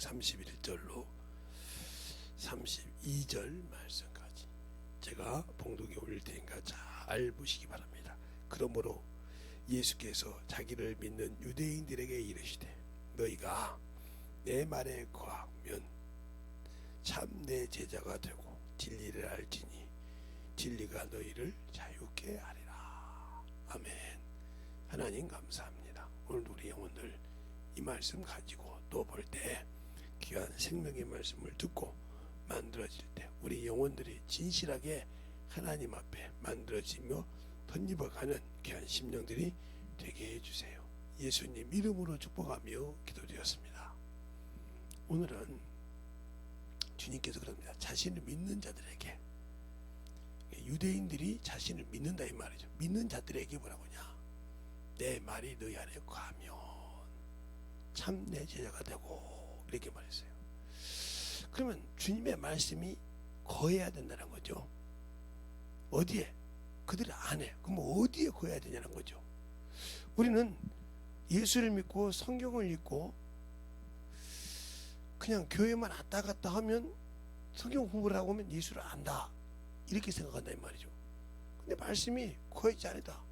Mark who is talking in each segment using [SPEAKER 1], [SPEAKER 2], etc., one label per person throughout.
[SPEAKER 1] 31절로 32절 말씀까지 제가 봉독에 올릴 테니까 잘 보시기 바랍니다. 그러므로 예수께서 자기를 믿는 유대인들에게 이르시되 너희가 내 말에 거하면 참 내 제자가 되고 진리를 알지니 진리가 너희를 자유케 하리라. 아멘. 하나님 감사합니다. 오늘 우리 영혼들 이 말씀 가지고 또 볼 때 귀한 생명의 말씀을 듣고 만들어질 때 우리 영혼들이 진실하게 하나님 앞에 만들어지며 덧입어가는 귀한 심령들이 되게 해주세요. 예수님 이름으로 축복하며 기도드렸습니다. 오늘은 주님께서 그럽니다. 자신을 믿는 자들에게, 유대인들이 자신을 믿는다 이 말이죠. 믿는 자들에게 뭐라고 하냐, 내 말이 너희 안에 거하면 참 내 제자가 되고, 이렇게 말했어요. 그러면 주님의 말씀이 거해야 된다는 거죠. 어디에? 그들 안에. 그럼 어디에 거해야 되냐는 거죠. 우리는 예수를 믿고 성경을 읽고 그냥 교회만 왔다 갔다 하면, 성경 공부를 하고 하면 예수를 안다, 이렇게 생각한다 이 말이죠. 근데 말씀이 거해지 않다.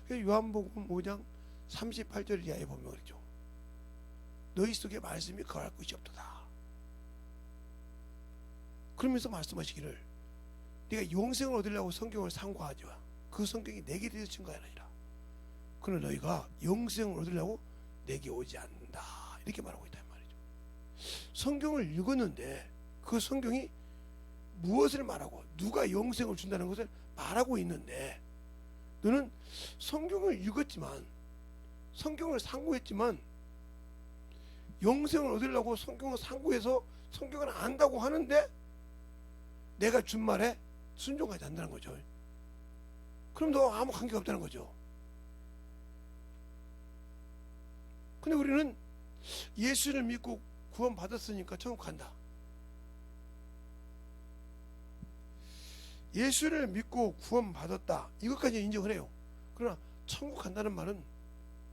[SPEAKER 1] 요한복음 5장 38절 이하에 보면 그러죠. 너희 속에 말씀이 거할 것이 없도다. 그러면서 말씀하시기를 네가 영생을 얻으려고 성경을 상고하지 마. 그 성경이 내게 대해서 증거하라 아니라. 그러나 너희가 영생을 얻으려고 내게 오지 않는다, 이렇게 말하고 있다 이 말이죠. 성경을 읽었는데 그 성경이 무엇을 말하고 누가 영생을 준다는 것을 말하고 있는데, 너는 성경을 읽었지만, 성경을 상고했지만, 영생을 얻으려고 성경을 상고해서 성경을 안다고 하는데 내가 준 말에 순종하지 않는다는 거죠. 그럼 너 아무 관계가 없다는 거죠. 근데 우리는 예수를 믿고 구원 받았으니까 천국 간다. 예수를 믿고 구원 받았다, 이것까지 인정을 해요. 그러나 천국 간다는 말은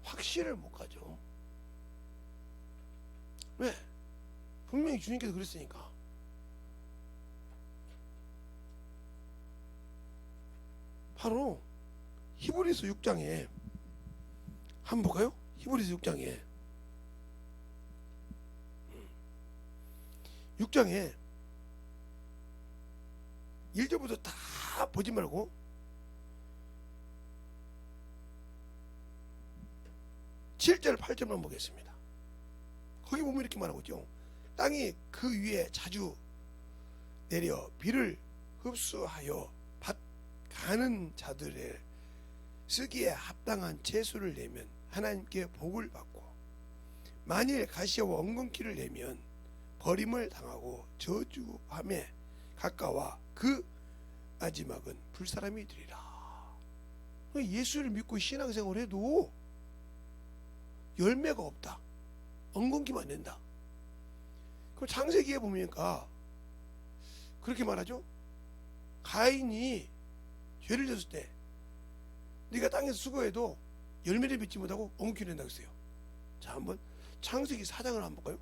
[SPEAKER 1] 확실을 못 가죠. 왜? 분명히 주님께서 그랬으니까. 바로 히브리서 6장에 한번 볼까요? 히브리서 6장에 1절부터 다 보지 말고 7절 8절만 보겠습니다. 거기 보면 이렇게 말하고 있죠. 땅이 그 위에 자주 내려 비를 흡수하여 밭 가는 자들의 쓰기에 합당한 채소를 내면 하나님께 복을 받고, 만일 가시와 엉겅퀴를 내면 버림을 당하고 저주함에 가까워 그 마지막은 불사람이 되리라. 예수를 믿고 신앙생활을 해도 열매가 없다, 엉겅퀴만 낸다. 그럼 창세기에 보니까 그렇게 말하죠. 가인이 죄를 졌을 때 네가 땅에서 수고해도 열매를 맺지 못하고 엉겅퀴를 낸다고 했어요. 자, 한번 창세기 4장을 한번 볼까요?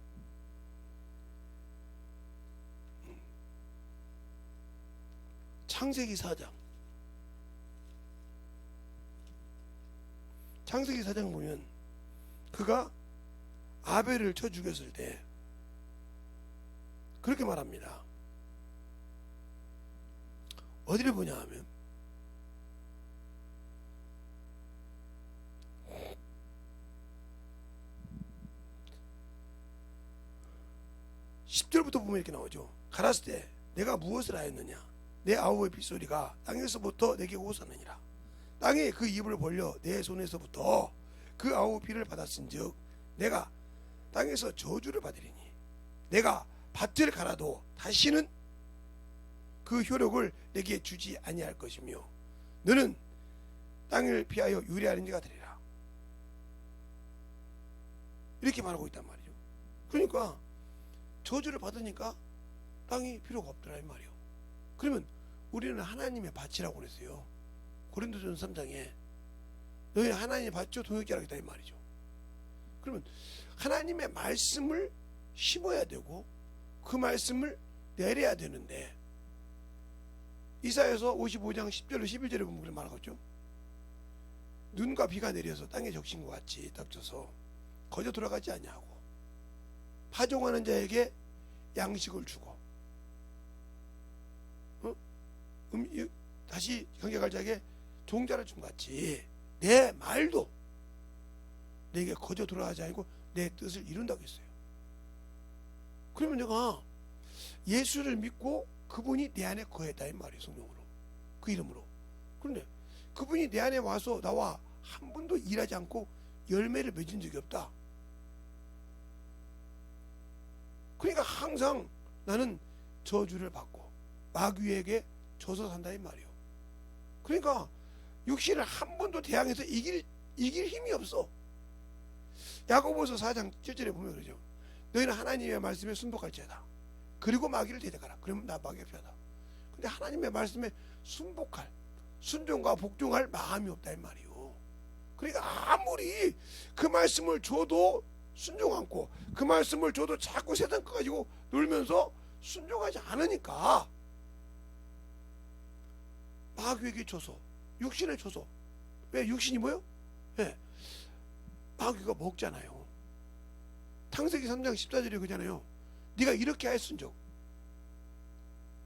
[SPEAKER 1] 창세기 4장. 창세기 4장 보면 그가 아벨을 쳐 죽였을 때 그렇게 말합니다. 어디를 보냐 하면 10절부터 보면 이렇게 나오죠. 가라스 때 내가 무엇을 하였느냐, 내 아우의 빗소리가 땅에서부터 내게 오사느니라. 땅에 그 입을 벌려 내 손에서부터 그 아우 피를 받았은즉 내가 땅에서 저주를 받으리니 내가 밭을 갈아도 다시는 그 효력을 내게 주지 아니할 것이며 너는 땅을 피하여 유리하는 자가 되리라. 이렇게 말하고 있단 말이죠. 그러니까 저주를 받으니까 땅이 필요가 없더라 이 말이요. 그러면 우리는 하나님의 밭이라고 그랬어요. 고린도전서 3장에 너희 하나님의 밭이요 동역자라겠다 이 말이죠. 그러면 하나님의 말씀을 심어야 되고 그 말씀을 내려야 되는데, 이사야서 55장 10절로 11절에 보면 그런 말하겠죠. 눈과 비가 내려서 땅에 적신 것 같이 닥쳐서 거저 돌아가지 아니하고 파종하는 자에게 양식을 주고 다시 경작할 자에게 종자를 준 같이 내 말도 내게 거저 돌아가지 아니고 내 뜻을 이룬다고 했어요. 그러면 내가 예수를 믿고 그분이 내 안에 거했다 이 말이에요. 성령으로, 그 이름으로. 그런데 그분이 내 안에 와서 나와 한 번도 일하지 않고 열매를 맺은 적이 없다. 그러니까 항상 나는 저주를 받고 마귀에게 져서 산다 이 말이에요. 그러니까 육신을 한 번도 대항해서 이길 힘이 없어. 야고보서 4장 7절에 보면 그러죠. 너희는 하나님의 말씀에 순복할지어다. 그리고 마귀를 대적하라. 그러면 나 마귀가 피하다. 근데 하나님의 말씀에 순복할, 순종과 복종할 마음이 없다 이 말이에요. 그러니까 아무리 그 말씀을 줘도 순종 않고 그 말씀을 줘도 자꾸 세상 거 가지고 놀면서 순종하지 않으니까 마귀에게 줘서, 육신에 줘서. 왜 육신이 뭐요? 예, 마귀가 먹잖아요. 창세기 3장 14절에 그러잖아요. 네가 이렇게 하였은즉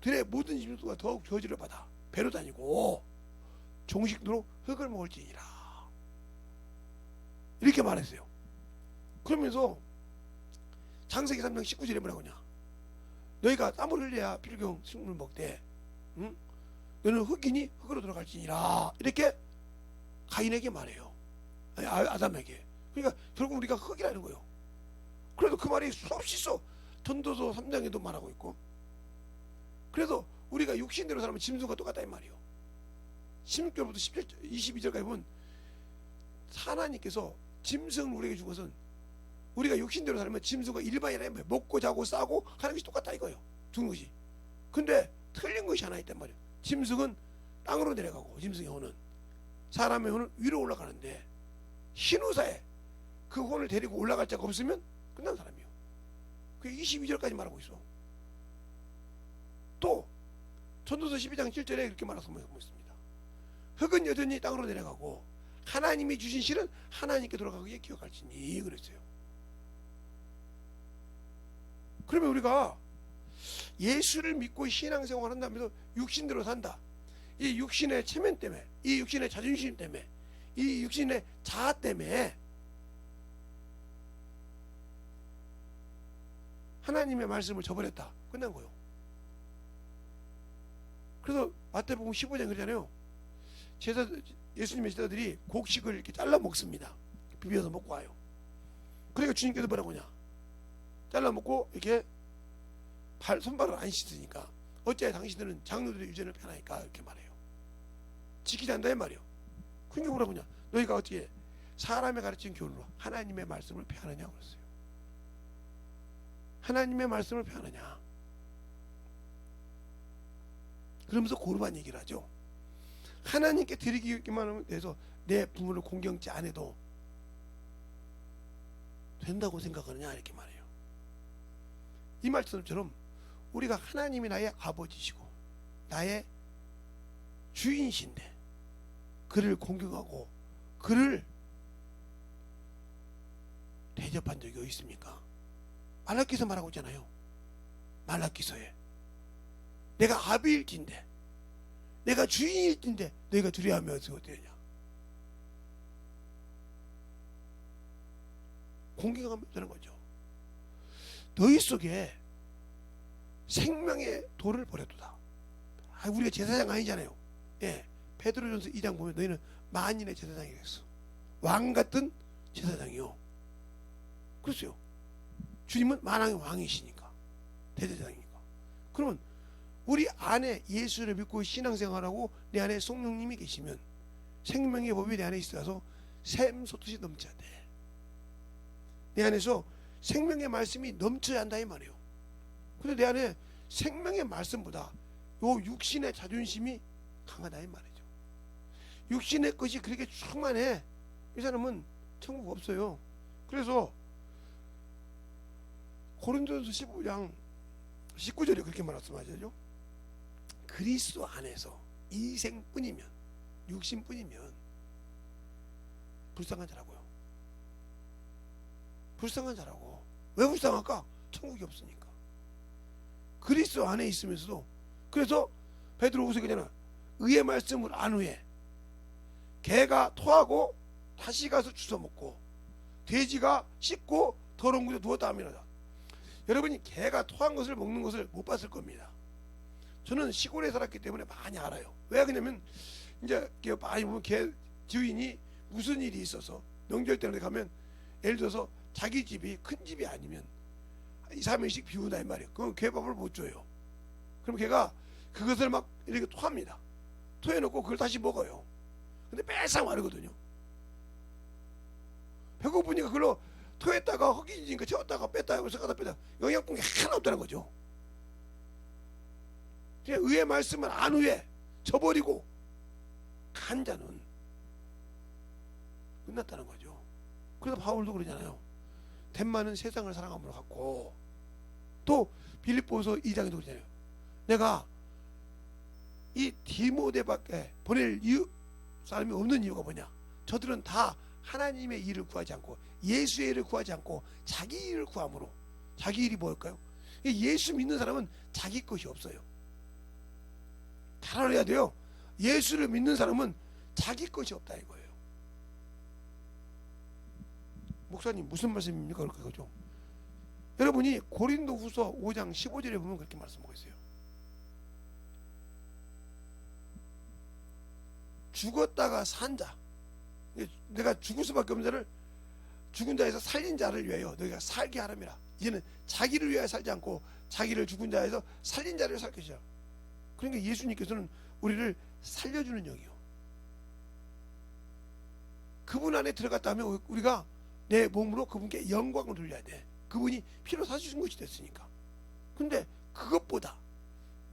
[SPEAKER 1] 들의 모든 짐승과 더욱 저주를 받아 배로 다니고 종식도로 흙을 먹을지니라, 이렇게 말했어요. 그러면서 창세기 3장 19절에 뭐라고 하냐. 너희가 땀을 흘려야 필경 식물을 먹되 응? 너는 흙이니 흙으로 돌아갈지니라, 이렇게 가인에게 말해요. 아니, 아담에게. 그러니까 결국 우리가 흙이라는 거예요. 그래도 그 말이 수없이 있어. 전도서 3장에도 말하고 있고. 그래서 우리가 육신대로 살면 짐승과 똑같다 이 말이에요. 16절부터 22절까지 보면 하나님께서 짐승을 우리에게 준 것은 우리가 육신대로 살면 짐승과 일반이라 말이에요. 먹고 자고 싸고 하는 것이 똑같다 이거예요. 준 것이. 근데 틀린 것이 하나 있단 말이에요. 짐승은 땅으로 내려가고 짐승의 혼은, 사람의 혼은 위로 올라가는데 신우사에 그 혼을 데리고 올라갈 자가 없으면 끝난 사람이에요. 그게 22절까지 말하고 있어. 또 전도서 12장 7절에 이렇게 말하고 있습니다. 흙은 여전히 땅으로 내려가고 하나님이 주신 실은 하나님께 돌아가기에 기억할지니, 그랬어요. 그러면 우리가 예수를 믿고 신앙생활 한다면서 육신대로 산다. 이 육신의 체면 때문에, 이 육신의 자존심 때문에, 이 육신의 자아 때문에 하나님의 말씀을 저버렸다. 끝난 거예요. 그래서 마태복음 15장 그러잖아요. 예수님의 제자들이 곡식을 이렇게 잘라 먹습니다. 비벼서 먹고 와요. 그러니까 주님께서 뭐라고 하냐. 잘라 먹고 이렇게 손발을 안 씻으니까 어째 당신들은 장로들의 유전을 펴나니까, 이렇게 말해요. 지키지 않는다 이 말이에요. 그러니까 뭐라고 하냐. 너희가 어떻게 사람의 가르친 교훈으로 하나님의 말씀을 폐하느냐고 그랬어요. 하나님의 말씀을 폐하느냐. 그러면서 고르반 얘기를 하죠. 하나님께 드리기만 하면 돼서 내 부모를 공경치 않아도 된다고 생각하느냐, 이렇게 말해요. 이 말씀처럼 우리가 하나님이 나의 아버지시고 나의 주인이신데 그를 공경하고 그를 대접한 적이 어디 있습니까? 말라기서 말하고 있잖아요. 말라기서에 내가 아비일진데, 내가 주인일진데 너희가 두려워하며 어떻게 되냐. 공경하면 되는 거죠. 너희 속에 생명의 돌을 버려두다. 우리가 제사장 아니잖아요. 예, 베드로전서 2장 보면 너희는 만인의 제사장이 됐어. 왕 같은 제사장이요. 그렇죠. 주님은 만왕의 왕이시니까, 대제사장이니까. 그러면 우리 안에 예수를 믿고 신앙생활하고 내 안에 성령님이 계시면 생명의 법이 내 안에 있어서 샘솟듯이 넘쳐야 돼. 내 안에서 생명의 말씀이 넘쳐야 한다 이 말이에요. 근데 내 안에 생명의 말씀보다 요 육신의 자존심이 강하다 이 말이죠. 육신의 것이 그렇게 충만해. 이 사람은 천국 없어요. 그래서 고린도전서 15장 19절에 그렇게 말씀하시죠. 그리스도 안에서 이생뿐이면, 육신뿐이면 불쌍한 자라고요. 불쌍한 자라고. 왜 불쌍할까? 천국이 없으니까. 그리스도 안에 있으면서도. 그래서 베드로후서 그잖아. 의의 말씀을 안 후에 개가 토하고 다시 가서 주워 먹고 돼지가 씻고 더러운 곳에 누웠다 하면이다. 여러분이 개가 토한 것을 먹는 것을 못 봤을 겁니다. 저는 시골에 살았기 때문에 많이 알아요. 왜 그러냐면 이제 많이 보면 개 주인이 무슨 일이 있어서 명절 때문에 가면 예를 들어서 자기 집이 큰 집이 아니면 2, 3일씩 비운다 이 말이에요. 그럼 개밥을 못 줘요. 그럼 걔가 그것을 막 이렇게 토합니다. 토해놓고 그걸 다시 먹어요. 근데 매사 마르거든요. 배고프니까 그걸로 토했다가 허기지니까 채웠다가 뺐다가 섞었다 뺐다 영양분이 하나 없다는 거죠. 그냥 의의 말씀을 안 후에 저버리고 간 자는 끝났다는 거죠. 그래서 바울도 그러잖아요. 덴마는 세상을 사랑함으로 갖고, 또 빌립보서 2장에도 그러잖아요. 내가 이 디모데밖에 보낼 사람이 없는 이유가 뭐냐? 저들은 다 하나님의 일을 구하지 않고 예수의 일을 구하지 않고 자기 일을 구함으로. 자기 일이 뭘까요? 예수 믿는 사람은 자기 것이 없어요. 잘 알아야 돼요. 예수를 믿는 사람은 자기 것이 없다 이거예요. 목사님 무슨 말씀입니까? 그거죠. 여러분이 고린도후서 5장 15절에 보면 그렇게 말씀하고 있어요. 죽었다가 산 자, 내가 죽을 수밖에 없는 자를 죽은 자에서 살린 자를 위하여 너희가 살게 하람이라. 이제는 자기를 위하여 살지 않고 자기를 죽은 자에서 살린 자를 살 것이야. 그러니까 예수님께서는 우리를 살려주는 영이요. 그분 안에 들어갔다 하면 우리가 내 몸으로 그분께 영광을 돌려야 돼. 그분이 피로 사주신 것이 됐으니까. 근데 그것보다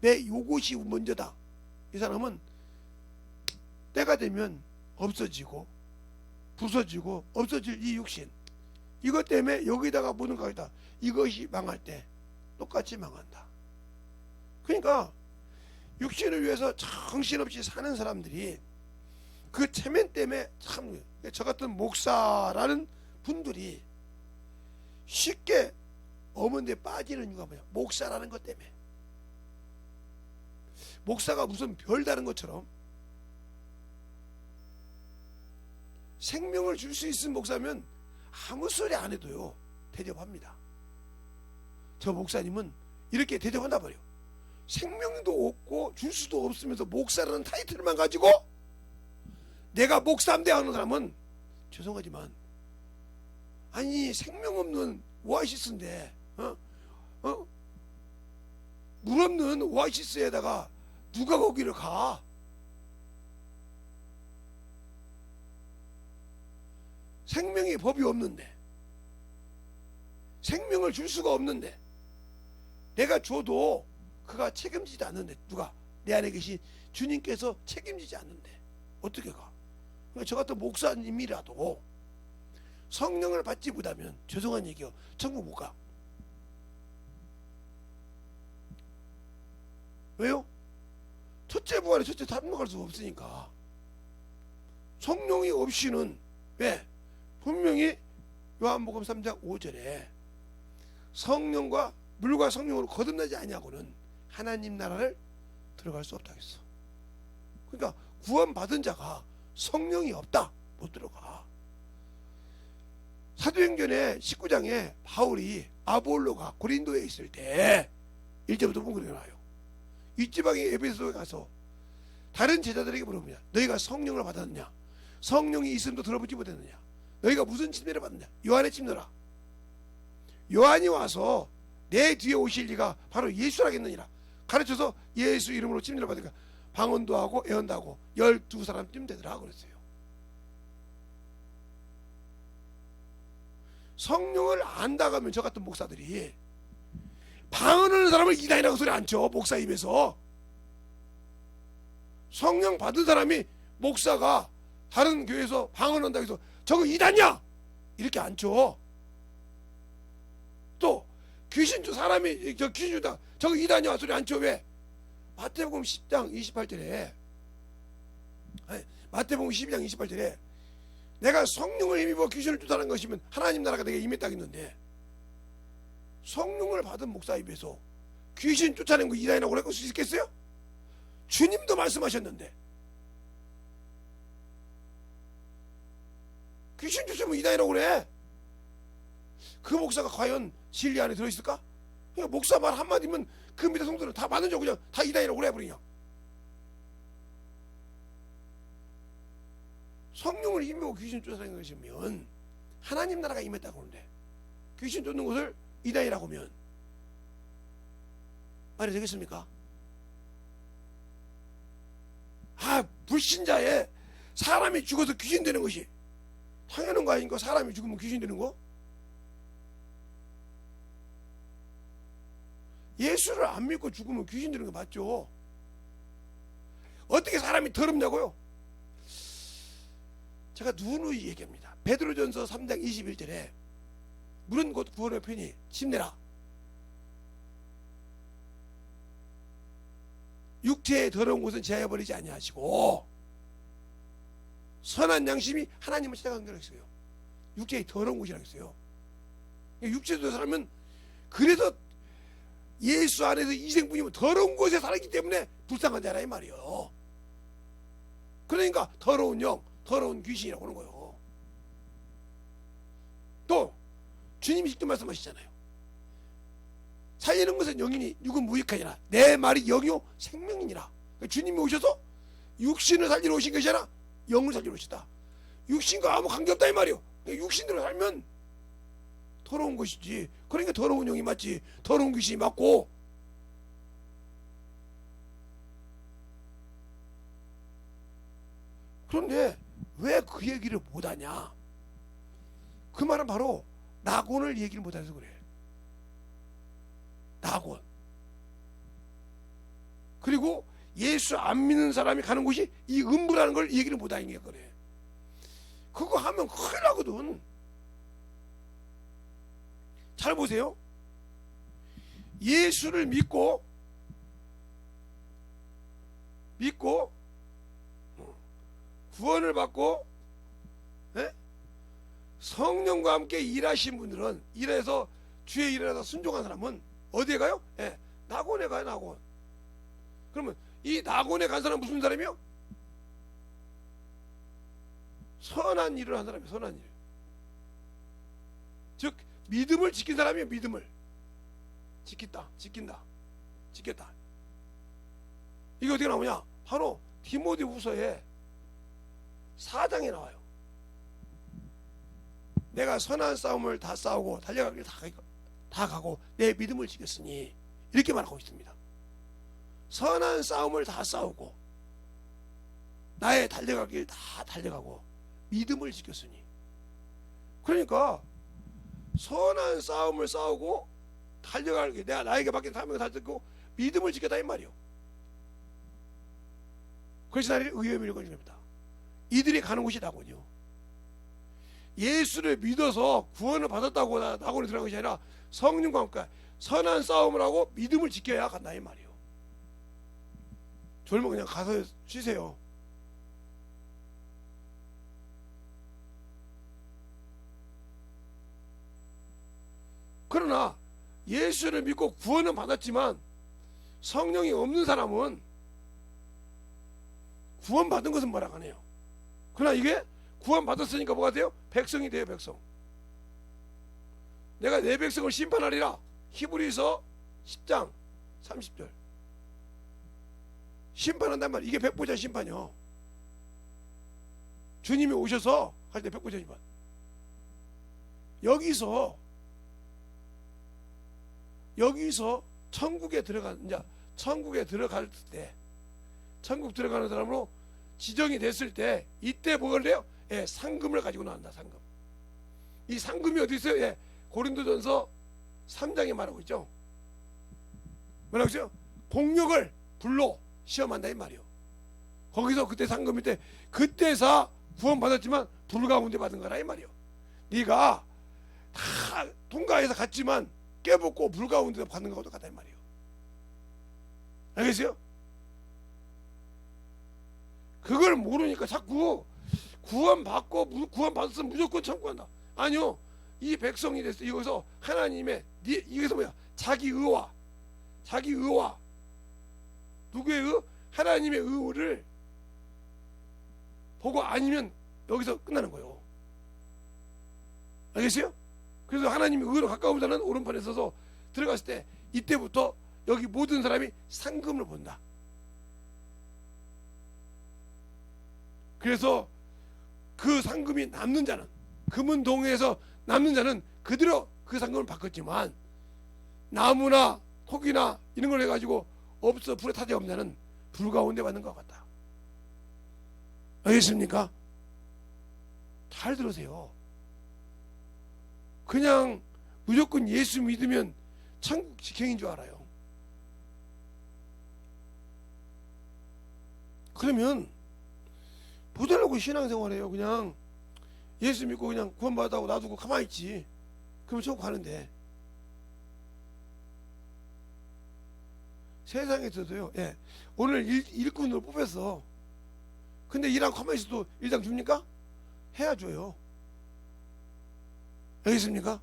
[SPEAKER 1] 내 요것이 먼저다. 이 사람은 때가 되면 없어지고 부서지고 없어질 이 육신, 이것 때문에 여기다가 모든 거 있다. 이것이 망할 때 똑같이 망한다. 그러니까 육신을 위해서 정신없이 사는 사람들이 그 체면 때문에 참 저 같은 목사라는 분들이 쉽게 어머니에 빠지는 이유가 뭐야? 목사라는 것 때문에. 목사가 무슨 별다른 것처럼 생명을 줄 수 있는 목사면 아무 소리 안 해도요 대접합니다. 저 목사님은 이렇게 대접한다 말이에요. 생명도 없고 줄 수도 없으면서 목사라는 타이틀만 가지고 내가 목사인데 하는 사람은 죄송하지만, 아니 생명 없는 오아시스인데 물 없는 오아시스에다가 누가 거기를 가? 생명의 법이 없는데, 생명을 줄 수가 없는데, 내가 줘도 그가 책임지지 않는데, 누가? 내 안에 계신 주님께서 책임지지 않는데 어떻게 가? 그러니까 저 같은 목사님이라도 성령을 받지 못하면 죄송한 얘기요, 천국 못 가. 왜요? 첫째 부활에 첫째 탐욕할 수가 없으니까. 성령이 없이는, 왜? 분명히 요한복음 3장 5절에 성령과 물과 성령으로 거듭나지 아니하고는 하나님 나라를 들어갈 수 없다고 했어. 그러니까 구원받은 자가 성령이 없다, 못 들어가. 사도행전의 19장에 바울이 아볼로가 고린도에 있을 때 1절부터 보면 그렇게 나와요. 이 지방의 에베소에 가서 다른 제자들에게 물어봅니다. 너희가 성령을 받았느냐? 성령이 있음도 들어보지 못했느냐? 너희가 무슨 침례를 받느냐? 요한의 침례라. 요한이 와서 내 뒤에 오실 리가 바로 예수라겠느니라 가르쳐서 예수 이름으로 침례를 받으니까 방언도 하고 예언도 하고 12사람쯤 되더라 그랬어요. 성령을 안다고 하면 저 같은 목사들이 방언하는 사람을 이단이라고 소리 안 쳐. 목사 입에서. 성령 받은 사람이 목사가 다른 교회에서 방언한다고 해서 저거 이단이야 이렇게 안 쳐. 또 귀신주 사람이 저 귀신주다 저거 이단이야 소리 안 쳐. 왜? 마태복음 10장 28절에 마태복음 12장 28절에 내가 성령을 힘입어 귀신을 쫓아낸 것이면 하나님 나라가 내게 임했다 했는데 성령을 받은 목사 입에서 귀신 쫓아낸 거 이단이라고 그럴 수 있겠어요? 주님도 말씀하셨는데 귀신 쫓으면 이단이라고 그래. 그 목사가 과연 진리 안에 들어있을까? 그냥 목사 말 한마디면 그 밑에 성도는 다 받은 줄 그냥 다 이단이라고 그래 버리냐. 성령을 힘입고 귀신 쫓아낸 것이면 하나님 나라가 임했다고 하는데 귀신 쫓는 것을 이단이라고 하면 말이 되겠습니까? 불신자에 사람이 죽어서 귀신 되는 것이 당연한 거 아닌가? 사람이 죽으면 귀신 되는 거? 예수를 안 믿고 죽으면 귀신 되는 거 맞죠? 어떻게 사람이 더럽냐고요? 제가 누누이 얘기합니다. 베드로전서 3장 21절에 물은 곧 구원의 편이 침내라. 육체의 더러운 곳은 제하여버리지 아니하시고 선한 양심이 하나님을 찾아간 거라고 했어요. 육체의 더러운 곳이라고 했어요. 육체도 살면 그래서 예수 안에서 이생분이면 더러운 곳에 살기 때문에 불쌍한 자라 이 말이에요. 그러니까 더러운 영, 더러운 귀신이라고 하는 거예요. 또 주님이 직접 말씀하시잖아요. 살리는 것은 영이니 육은 무익하니라. 내 말이 영이요 생명이니라. 주님이 오셔서 육신을 살리러 오신 것이 아니라 영을 살리러 오시다. 육신과 아무 관계없다 이 말이에요. 육신대로 살면 더러운 것이지. 그러니까 더러운 영이 맞지. 더러운 귀신이 맞고. 그런데 왜 그 얘기를 못하냐? 그 말은 바로 낙원을 얘기를 못해서 그래. 낙원. 그리고 예수 안 믿는 사람이 가는 곳이 이 음부라는 걸 얘기를 못하는 게 그래. 그거 하면 큰일 나거든. 잘 보세요. 예수를 믿고 구원을 받고 성령과 함께 일하신 분들은 일해서 주의 일에 서 순종한 사람은 어디에 가요? 낙원에 가요. 낙원. 그러면 이 낙원에 간 사람은 무슨 사람이요? 선한 일을 한 사람이에요. 선한 일. 즉 믿음을 지킨 사람이에요. 믿음을 지켰다. 이게 어떻게 나오냐? 바로 디모데후서에 4장에 나와요. 내가 선한 싸움을 다 싸우고 달려가길 다 가고 내 믿음을 지켰으니 이렇게 말하고 있습니다. 선한 싸움을 다 싸우고 나의 달려가길 다 달려가고 믿음을 지켰으니. 그러니까 선한 싸움을 싸우고 달려가길 내가 나에게 맡긴 사명을 다 듣고 믿음을 지켰다 이 말이요. 그래서 나를 의의 밀고 중입니다. 이들이 가는 곳이 낙원이요. 예수를 믿어서 구원을 받았다고 낙원에 들어간 것이 아니라 성령과 함께 선한 싸움을 하고 믿음을 지켜야 간다 이 말이요. 졸면 그냥 가서 쉬세요. 그러나 예수를 믿고 구원은 받았지만 성령이 없는 사람은 구원받은 것은 뭐라고 하네요. 그러나 이게 구원받았으니까 뭐가 돼요? 백성이 돼요. 백성. 내가 내 백성을 심판하리라. 히브리서 10장 30절. 심판한단 말이에요. 이게 백보자 심판이요. 주님이 오셔서 할 때 백보자 심판. 여기서 천국에 들어갈 때 천국 들어가는 사람으로 지정이 됐을 때 이때 뭘 해요? 상금을 가지고 나온다. 상금. 이 상금이 어디 있어요? 고린도전서 3장에 말하고 있죠. 뭐라고 했어요? 공력을 불로 시험한다 이 말이요. 거기서 그때 상금일 때 그때사 구원받았지만 불 가운데 받은 거라 이 말이요. 네가 다 통과해서 갔지만 깨붙고 불 가운데서 받는 것과 똑같다 이 말이에요. 알겠어요? 그걸 모르니까 자꾸 구원받았으면 무조건 천국한다. 아니요. 이 백성이 됐어. 이거서 하나님의 이게서 뭐야? 자기 의와 누구의 의? 하나님의 의를 보고 아니면 여기서 끝나는 거예요. 알겠어요? 그래서 하나님의 의로 가까운 자는 오른편에 서서 들어갔을 때 이때부터 여기 모든 사람이 상금을 본다. 그래서 그 상금이 남는 자는, 금은동에서 남는 자는 그대로 그 상금을 바꿨지만 나무나 토기나 이런 걸 해가지고 없어 불에 타지 없는 자는 불 가운데 받는 것 같다. 알겠습니까? 잘 들으세요. 그냥 무조건 예수 믿으면 천국 직행인 줄 알아요. 그러면 보달라고 신앙생활해요. 그냥 예수 믿고 그냥 구원받았다고 놔두고 가만히 있지. 그러면 천국 가는데. 세상에서도요. 예, 오늘 일꾼으로 뽑혔어. 근데 일하고 가만히 있어도 일당 줍니까? 해야 줘요. 알겠습니까?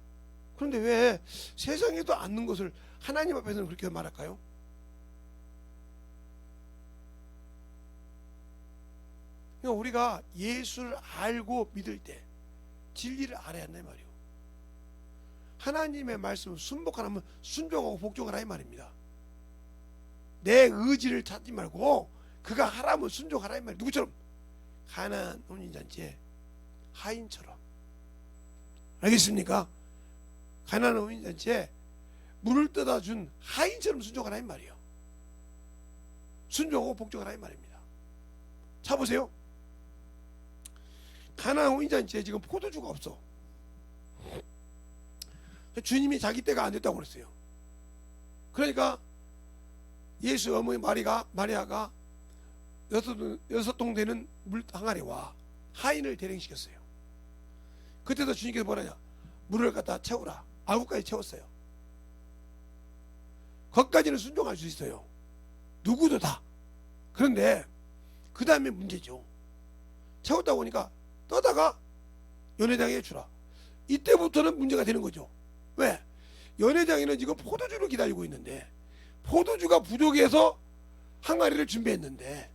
[SPEAKER 1] 그런데 왜 세상에도 않는 것을 하나님 앞에서는 그렇게 말할까요? 그러니까 우리가 예수를 알고 믿을 때 진리를 알아야 한다 이 말이에요. 하나님의 말씀을 순복하라면 순종하고 복종하라 이 말입니다. 내 의지를 찾지 말고 그가 하라면 순종하라 이 말이에요. 누구처럼? 가나안 혼인잔치의 하인처럼. 알겠습니까? 가나안 혼인잔치에 물을 떠다 준 하인처럼 순종하라 이 말이에요. 순종하고 복종하라 이 말입니다. 자 보세요. 가나안 혼인잔치에 지금 포도주가 없어. 주님이 자기 때가 안 됐다고 그랬어요. 그러니까 예수 어머니 마리아가 여섯 동 되는 물 항아리와 하인을 대령시켰어요. 그때도 주님께서 뭐라냐? 물을 갖다 채우라. 9가지 채웠어요. 거기까지는 순종할 수 있어요. 누구도 다. 그런데 그 다음에 문제죠. 채웠다 보니까 떠다가 연회장에 주라. 이때부터는 문제가 되는 거죠. 왜? 연회장에는 지금 포도주를 기다리고 있는데 포도주가 부족해서 항아리를 준비했는데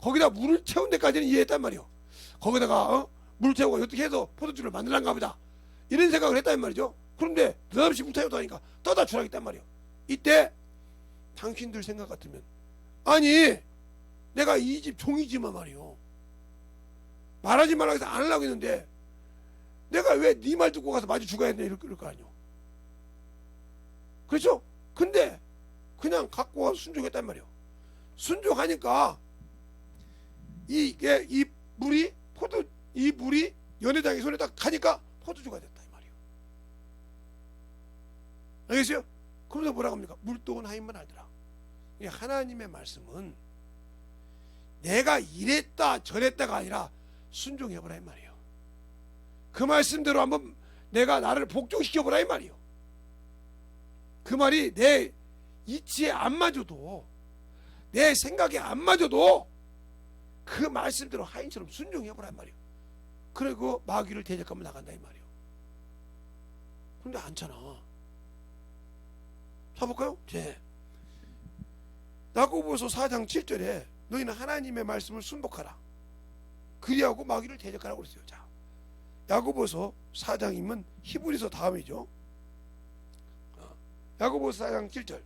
[SPEAKER 1] 거기다 물을 채운 데까지는 이해했단 말이요. 거기다가 물 채우고 어떻게 해서 포도주를 만들란가 보다 이런 생각을 했단 말이죠. 그런데 느닷없이 물 채우다 하니까 떠다 주라 했단 말이요. 이때 당신들 생각 같으면 아니 내가 이 집 종이지만 말이요. 말하지 말라고 해서 안 하려고 했는데 내가 왜 네 말 듣고 가서 마주 죽어야 되냐 이럴 거 아니요. 그렇죠? 근데 그냥 갖고 와서 순종했단 말이요. 순종하니까 이 물이 연회장의 손에 딱 가니까 포도주가 됐다 이 말이요. 알겠어요? 그러면서 뭐라고 합니까? 물동은 하인만 알더라. 하나님의 말씀은 내가 이랬다 저랬다가 아니라 순종해보라 이 말이에요. 그 말씀대로 한번 내가 나를 복종시켜보라 이 말이에요. 그 말이 내 이치에 안 맞아도 내 생각에 안 맞아도 그 말씀대로 하인처럼 순종해보라 이 말이에요. 그리고 마귀를 대적하면 나간다 이 말이에요. 그런데 않잖아. 자 볼까요? 야고보서 4장 7절에 너희는 하나님의 말씀을 순복하라. 그리하고 마귀를 대적하라고 그랬어요. 자, 야고보서 4장이면 히브리서 다음이죠. 야고보서 4장 7절.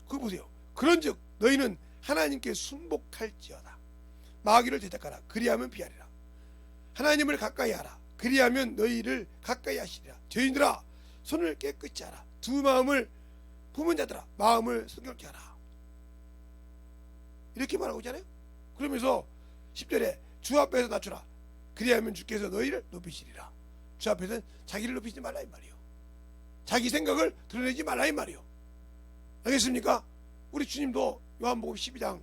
[SPEAKER 1] 그거 보세요. 그런즉 너희는 하나님께 순복할지어다. 마귀를 대적하라. 그리하면 피하리라. 하나님을 가까이 하라. 그리하면 너희를 가까이 하시리라. 죄인들아 손을 깨끗이 하라. 두 마음을 품은 자들아 마음을 성결케 하라. 이렇게 말하고 있잖아요. 그러면서 10절에 주 앞에서 낮추라. 그리하면 주께서 너희를 높이시리라. 주 앞에서는 자기를 높이지 말라 이 말이에요. 자기 생각을 드러내지 말라 이 말이에요. 알겠습니까? 우리 주님도 요한복음 12장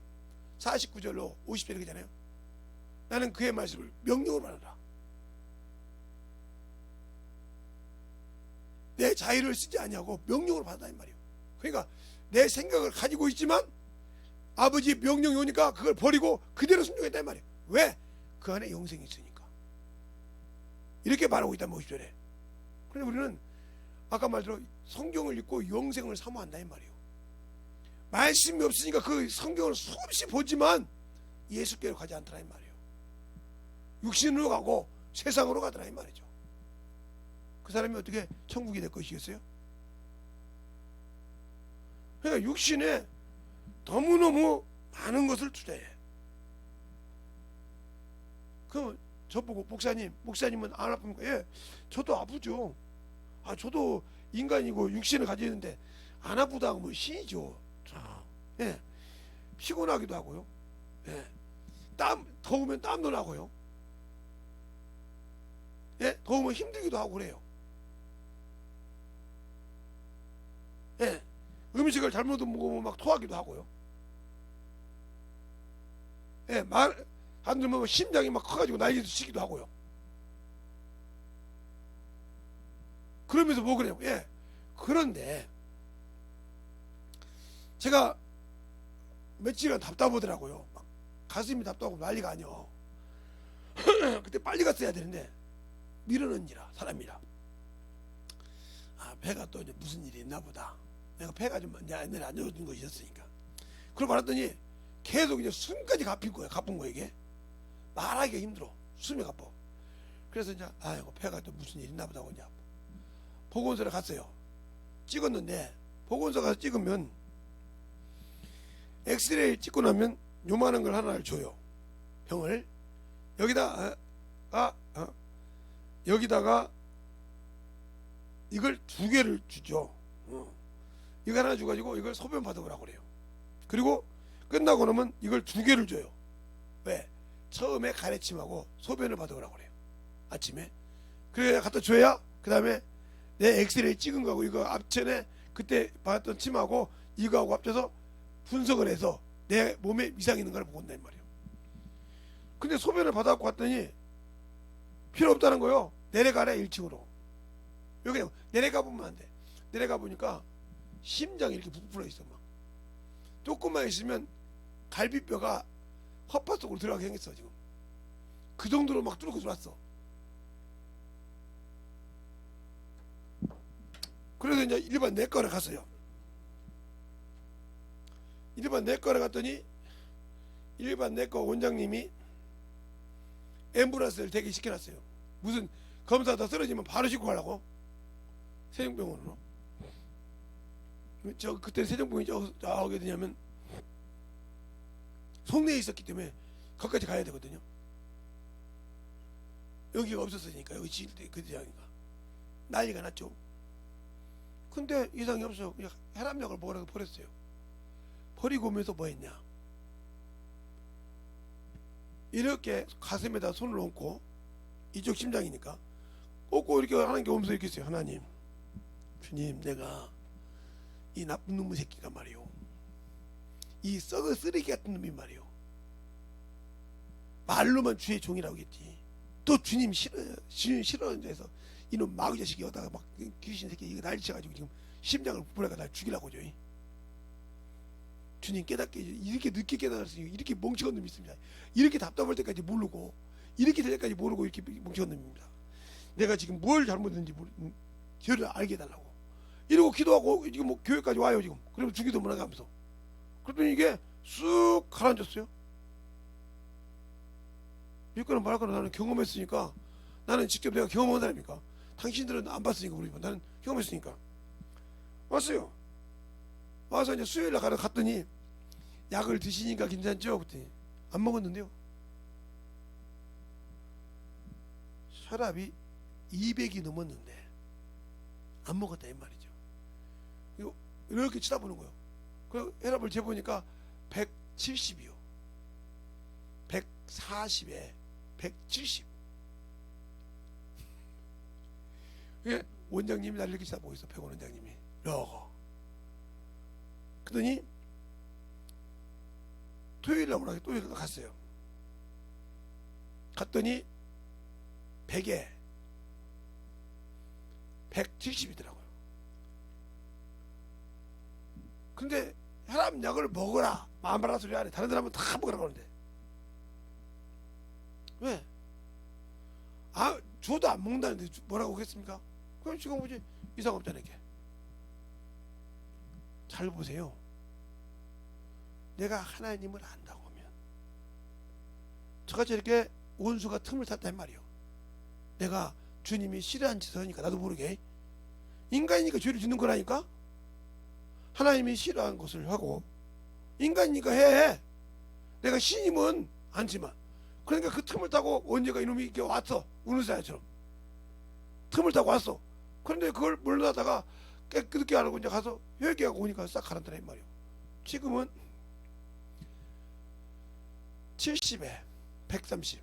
[SPEAKER 1] 49절로 50절 이렇게잖아요. 나는 그의 말씀을 명령으로 말하라. 내 자유를 쓰지 아니하고 명령으로 받았다 이 말이에요. 그러니까 내 생각을 가지고 있지만 아버지의 명령이 오니까 그걸 버리고 그대로 순종했다 이 말이에요. 왜? 그 안에 영생이 있으니까. 이렇게 말하고 있다면 50절에. 그런데 우리는 아까 말대로 성경을 읽고 영생을 사모한다 이 말이에요. 말씀이 없으니까 그 성경을 수없이 보지만 예수께로 가지 않더라 이 말이에요. 육신으로 가고 세상으로 가더라 이 말이죠. 그 사람이 어떻게 천국이 될 것이겠어요? 그러니까 육신에 너무너무 많은 것을 투자해. 그럼 저보고 목사님은 안 아픕니까? 예, 저도 아프죠. 저도 인간이고 육신을 가지고 있는데 안 아프다고 뭐 신이죠. 예, 피곤하기도 하고요. 예, 더우면 땀도 나고요. 예, 더우면 힘들기도 하고 그래요. 예, 음식을 잘못 먹으면 막 토하기도 하고요. 예, 말 안 들으면 심장이 막 커가지고 난리도 치기도 하고요. 그러면서 뭐 그래요? 예, 그런데 제가 며칠간 답답하더라고요. 막 가슴이 답답하고 난리가 아니요. 그때 빨리 갔어야 되는데 미루는지라 사람이라. 배가 또 이제 무슨 일이 있나 보다. 내가 배가 좀 옛날에 안 좋은 것이 있었으니까. 그러고 알았더니 계속 이제 숨까지 갚은 거예요 이게. 말하기가 힘들어. 숨이 가빠. 그래서 이제 아이고 배가 또 무슨 일 있나 보다 이제 보건소를 갔어요. 찍었는데 보건소 가서 찍으면 엑스레이 찍고 나면 요만한 걸 하나를 줘요. 병을 여기다 여기다가 이걸 2개를 주죠. 이거 하나 줘가지고 이걸 소변 받아보라고 그래요. 그리고 끝나고 나면 이걸 2개를 줘요. 왜? 처음에 가래침하고 소변을 받아보라고 그래요. 아침에. 그래 갖다 줘야 그 다음에 내 엑스레이 찍은 거하고 이거 앞전에 그때 받았던 침하고 이거하고 합쳐서 분석을 해서 내 몸에 이상이 있는 걸 보고 온단 말이에요. 근데 소변을 받아갖고 왔더니 필요 없다는 거요. 내려가래 1층으로. 여기 내려가 보면 안 돼. 내려가 보니까 심장이 이렇게 부풀어 있어 막. 조금만 있으면 갈비뼈가 허파 속으로 들어가게 생겼어 지금. 그 정도로 막 뚫고 들어왔어. 그래서 이제 일반 내과를 갔어요. 일반 내과를 갔더니 일반 내과 원장님이 앰뷸런스를 대기시켜놨어요. 무슨 검사다 쓰러지면 바로 싣고 가려고. 세종병원으로. 그때 세종병원이 저기 어디냐면 송내에 있었기 때문에 거기까지 가야 되거든요. 여기가 없었으니까 여기 지을 때 그 지역인가 난리가 났죠. 근데 이상이 없어요. 그냥 혈압약을 먹으라고 버렸어요. 버리고 오면서 뭐 했냐, 이렇게 가슴에다 손을 얹고 이쪽 심장이니까 얹고 이렇게 하는 게 오면서 이렇게 했어요. 하나님, 주님, 내가 이 나쁜 놈의 새끼가 말이요, 이 썩은 쓰레기 같은 놈이 말이요, 말로만 주의 종이라고 했지 또 주님 싫어하는 데서 이놈 마귀 자식이 여다가 막 귀신 새끼 이거 난리쳐가지고 지금 심장을 부풀어가 날 죽이려고 하죠. 주님 깨닫게, 이렇게 늦게 깨달았으니 이렇게 멍청한 놈이 있습니다. 이렇게 답답할 때까지 모르고 이렇게 될 때까지 모르고 이렇게 멍청한 놈입니다. 내가 지금 뭘 잘못했는지 저를 알게 해달라고 이러고 기도하고 지금 뭐 교회까지 와요 지금. 그러면 주기도 못하게 하면서. 그랬더니 이게 쑥 가라앉았어요. 믿거나 말거나 나는 경험했으니까, 나는 직접 내가 경험한 사람이니까, 당신들은 안 봤으니까 모르지만 나는 경험했으니까 왔어요. 와서 이제 수요일에 갔더니 약을 드시니까 괜찮죠? 그랬더니 안 먹었는데요, 혈압이 200이 넘었는데 안 먹었다 이 말이죠. 이거 이렇게 쳐다보는 거예요. 그 혈압을 재보니까 170이요 140에 170. 이게 원장님이 나를 이렇게 쳐다보고 있어. 병원 원장님이 러거. 그러더니 토요일날 오라고 또 갔어요. 갔더니 100에 170이더라고요 근데 혈압약을 먹어라 마음바라 소리 안 해. 다른 사람은 다 먹으라고 하는데 왜? 줘도 안 먹는다는데 뭐라고 하겠습니까? 그럼 지금 보지 이상 없잖아요. 이게 잘 보세요. 내가 하나님을 안다고 하면 저같이 이렇게 원수가 틈을 탔단 말이에요. 내가 주님이 싫어하는 짓을 하니까 나도 모르게 인간이니까 죄를 짓는 거라니까. 하나님이 싫어하는 것을 하고 인간이니까 해. 내가 신임은 않지만 그러니까 그 틈을 타고 언제가 이놈이 이렇게 왔어. 우는 사야처럼 틈을 타고 왔어. 그런데 그걸 물러나다가 깨끗하게 안 하고 이제 가서 회개하고 오니까 싹 가란다라 이 말이에요. 지금은 70에 130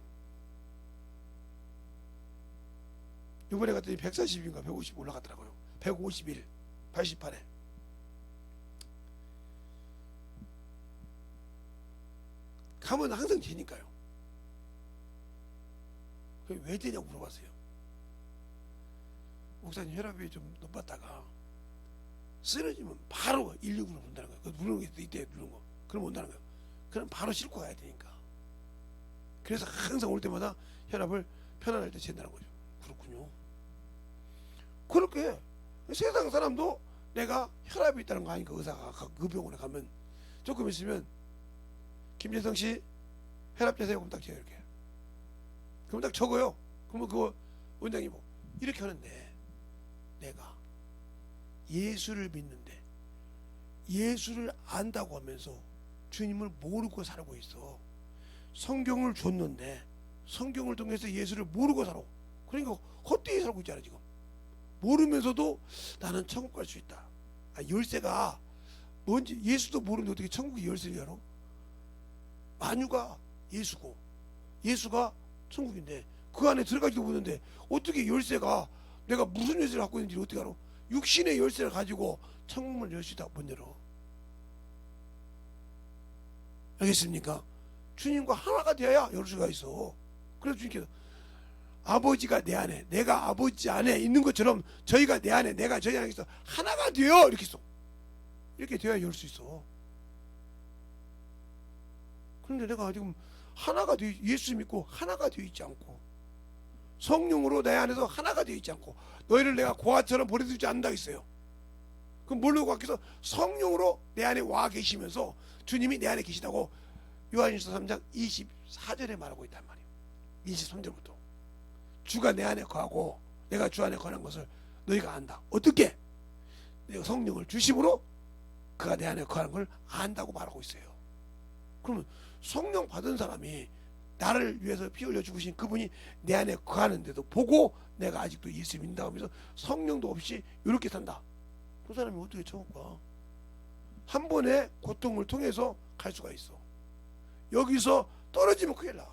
[SPEAKER 1] 이번에 갔더니 140인가 150 올라갔더라고요. 151 88에 가면 항상 되니까요. 왜 되냐고 물어봤어요. 목사님 혈압이 좀 높았다가 쓰러지면 바로 119로 본다는 거예요. 누르는 게 이때 누르는 거. 그럼 온다는 거예요. 그럼 바로 싣고 가야 되니까. 그래서 항상 올 때마다 혈압을 편안할 때 잰다는 거죠. 그렇군요. 그렇게 세상 사람도 내가 혈압이 있다는 거 아니까 의사가 그 병원에 가면 조금 있으면 김재성 씨 혈압 재세요. 그럼 딱 재요 이렇게. 그럼 딱 적어요. 그러면 그거 원장이 뭐 이렇게 하는데 내가 예수를 믿는데 예수를 안다고 하면서 주님을 모르고 살고 있어. 성경을 줬는데 성경을 통해서 예수를 모르고 살아. 그러니까 헛되이 살고 있잖아 지금. 모르면서도 나는 천국 갈 수 있다. 열쇠가 뭔지 예수도 모르는데 어떻게 천국의 열쇠를 열어? 만유가 예수고 예수가 천국인데 그 안에 들어가지도 못하는데 어떻게 열쇠가 내가 무슨 열쇠를 갖고 있는지 어떻게 알아? 육신의 열쇠를 가지고 천국문을 열 수 있다. 못 열어. 알겠습니까? 주님과 하나가 되어야 열 수가 있어. 그래서 주님께서 아버지가 내 안에 내가 아버지 안에 있는 것처럼 저희가 내 안에 내가 저희 안에 있어 하나가 되어 이렇게 있어. 이렇게 되어야 열 수 있어. 그런데 내가 지금 하나가 되어 예수 믿고 하나가 되어 있지 않고 성령으로 내 안에서 하나가 되어 있지 않고 너희를 내가 고아처럼 버려두지 않는다 했어요. 그럼 뭘로 갖고서 성령으로 내 안에 와 계시면서 주님이 내 안에 계시다고 요한일서 3장 24절에 말하고 있단 말이에요. 23절부터 주가 내 안에 거하고 내가 주 안에 거하는 것을 너희가 안다. 어떻게? 내가 성령을 주심으로 그가 내 안에 거하는 걸 안다고 말하고 있어요. 그러면 성령 받은 사람이 나를 위해서 피 흘려 죽으신 그분이 내 안에 거하는데도 보고 내가 아직도 예수 믿는다 하면서 성령도 없이 이렇게 산다. 그 사람이 어떻게 천국 가? 한 번의 고통을 통해서 갈 수가 있어. 여기서 떨어지면 큰일 나.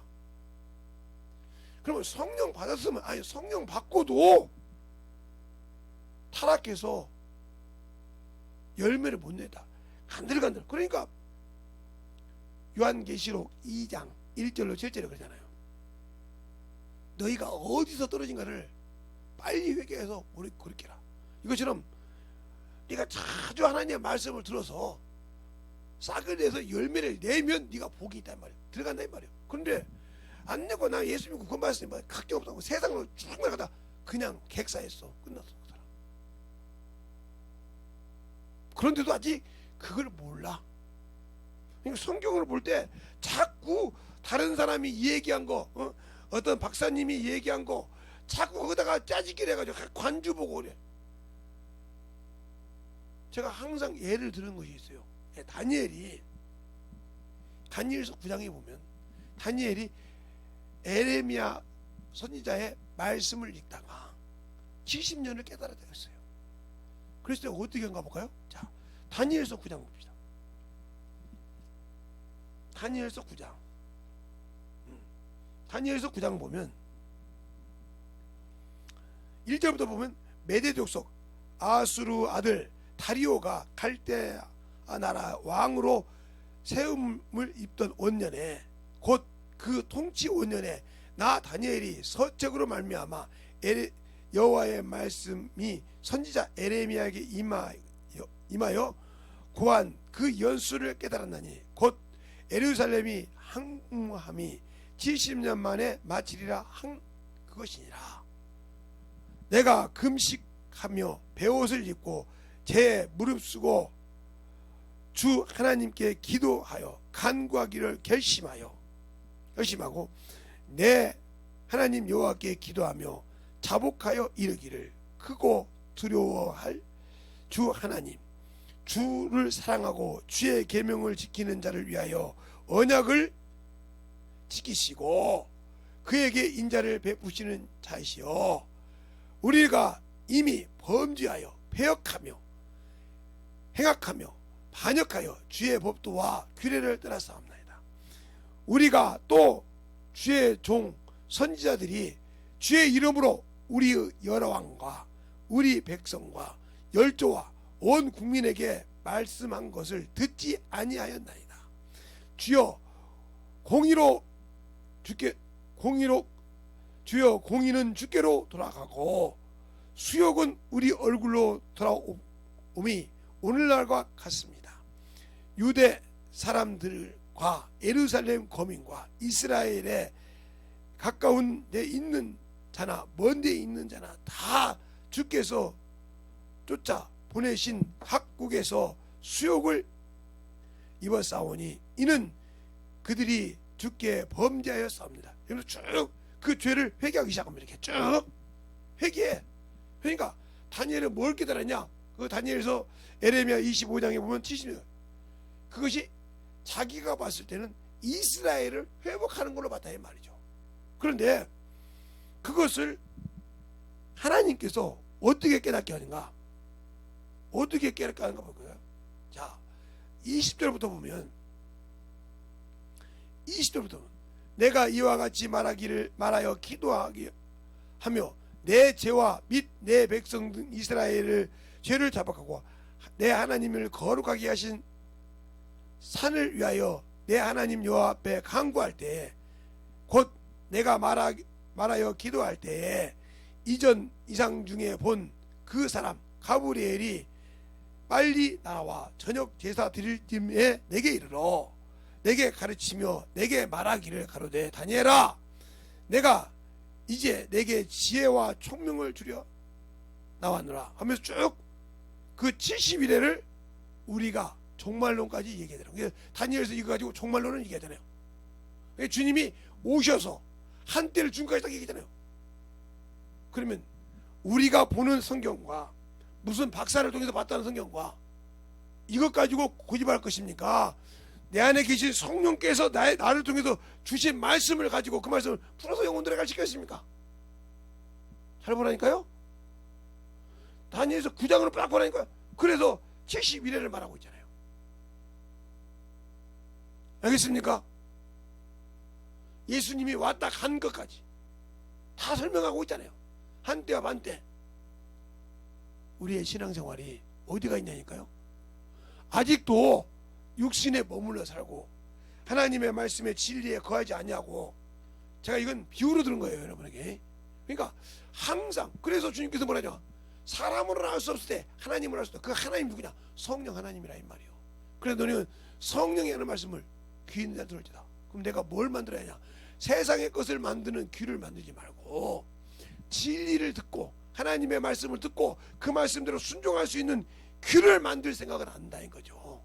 [SPEAKER 1] 그러면 성령 받았으면 아니 성령 받고도 타락해서 열매를 못 낸다. 간들간들. 그러니까 요한계시록 2장 1절로 7절에 그러잖아요. 너희가 어디서 떨어진가를 빨리 회개해서 그렇게라. 이것처럼 네가 자주 하나님의 말씀을 들어서 싹을 내서 열매를 내면 네가 복이 있단 말이야. 들어간단 말이야. 그런데 안 내고 나 예수 믿고 그 말씀 크게 없다고 세상으로 쭉 나가다 그냥 객사했어. 끝났어 그 사람. 그런데도 아직 그걸 몰라. 그러니까 성경을 볼 때 자꾸 다른 사람이 얘기한 거 어떤 박사님이 얘기한 거 자꾸 거기다가 짜집기를 해가지고 관주 보고 그래. 제가 항상 예를 들은 것이 있어요. 다니엘이 다니엘서 9장에 보면 다니엘이 에레미야 선지자의 말씀을 읽다가 70년을 깨달아 되었어요. 그래서 어떻게 한가 볼까요? 자, 다니엘서 9장 봅시다. 다니엘서 9장. 다니엘서 9장 보면 1절부터 보면 메대 족속 아수르 아들 다리오가 갈대아 나라 왕으로 세움을 입던 원년에 곧 그 통치 원년에 나 다니엘이 서책으로 말미암아 여호와의 말씀이 선지자 에레미야에게 임하여 고한 그 연수를 깨달았나니 곧 예루살렘이 항무함이 70년 만에 마치리라 한 그것이니라. 내가 금식하며 베옷을 입고 제 무릎 쓰고 주 하나님께 기도하여 간구하기를 결심하고 내 하나님 여호와께 기도하며 자복하여 이르기를 크고 두려워할 주 하나님 주를 사랑하고 주의 계명을 지키는 자를 위하여 언약을 지키시고 그에게 인자를 베푸시는 자이시여 우리가 이미 범죄하여 배역하며 행악하며 반역하여 주의 법도와 규례를 떠났사옵나이다. 우리가 또 주의 종 선지자들이 주의 이름으로 우리의 여러왕과 우리 백성과 열조와 온 국민에게 말씀한 것을 듣지 아니하였나이다. 주여 주여 공의는 주께로 돌아가고 수욕은 우리 얼굴로 돌아옴이 오늘날과 같습니다. 유대 사람들과 예루살렘 거민과 이스라엘에 가까운 데 있는 자나 먼 데 있는 자나 다 주께서 쫓아 보내신 각국에서 수욕을 입었사오니 이는 그들이 주께 범죄하였사옵니다. 여러분 쭉 그 죄를 회개하기 시작합니다. 이렇게 쭉 회개해. 그러니까 다니엘은 뭘 깨달았냐? 그 다니엘에서 에레미야 25장에 보면 70년 그것이 자기가 봤을 때는 이스라엘을 회복하는 걸로 봤다 이 말이죠. 그런데 그것을 하나님께서 어떻게 깨닫게 하는가? 어떻게 깨닫게 하는가 볼 거예요. 자, 20절부터 보면 내가 이와 같이 말하여 기도하게 하며 내 죄와 및 내 백성 이스라엘을 죄를 자복하고 내 하나님을 거룩하게 하신 산을 위하여 내 하나님 여호와 앞에 간구할 때에 곧 내가 말하여 기도할 때에 이전 이상 중에 본 그 사람 가브리엘이 빨리 나와 저녁 제사 드릴 쯤에 내게 이르러 내게 가르치며 내게 말하기를 가로되 다니엘아 내가 이제 내게 지혜와 총명을 주려 나왔노라 하면서 쭉 그 70일에를 우리가 종말론까지 얘기하더라고요. 다니엘에서 이거 가지고 종말론을 얘기하잖아요. 주님이 오셔서 한때를 중까지 딱 얘기하잖아요. 그러면 우리가 보는 성경과 무슨 박사를 통해서 봤다는 성경과 이것 가지고 고집할 것입니까? 내 안에 계신 성령께서 나를 통해서 주신 말씀을 가지고 그 말씀을 풀어서 영혼들에게 가르치겠습니까? 잘 보라니까요. 다니엘서 9장으로 딱 보라니까요. 그래서 71회를 말하고 있잖아요. 알겠습니까? 예수님이 왔다 간 것까지 다 설명하고 있잖아요. 한때와 반때. 우리의 신앙생활이 어디가 있냐니까요. 아직도 육신에 머물러 살고 하나님의 말씀에 진리에 거하지 않냐고. 제가 이건 비유로 들은 거예요, 여러분에게. 그러니까 항상 그래서 주님께서 뭐라냐, 사람으로는 알 수 없을 때 하나님을 알 수 있다. 그 하나님 누구냐? 성령 하나님이라 이 말이요. 그래서 너는 성령이 하는 말씀을 귀 있는 자 들을지다. 그럼 내가 뭘 만들어야 하냐? 세상의 것을 만드는 귀를 만들지 말고 진리를 듣고 하나님의 말씀을 듣고 그 말씀대로 순종할 수 있는 귀를 만들 생각을 한다는 거죠.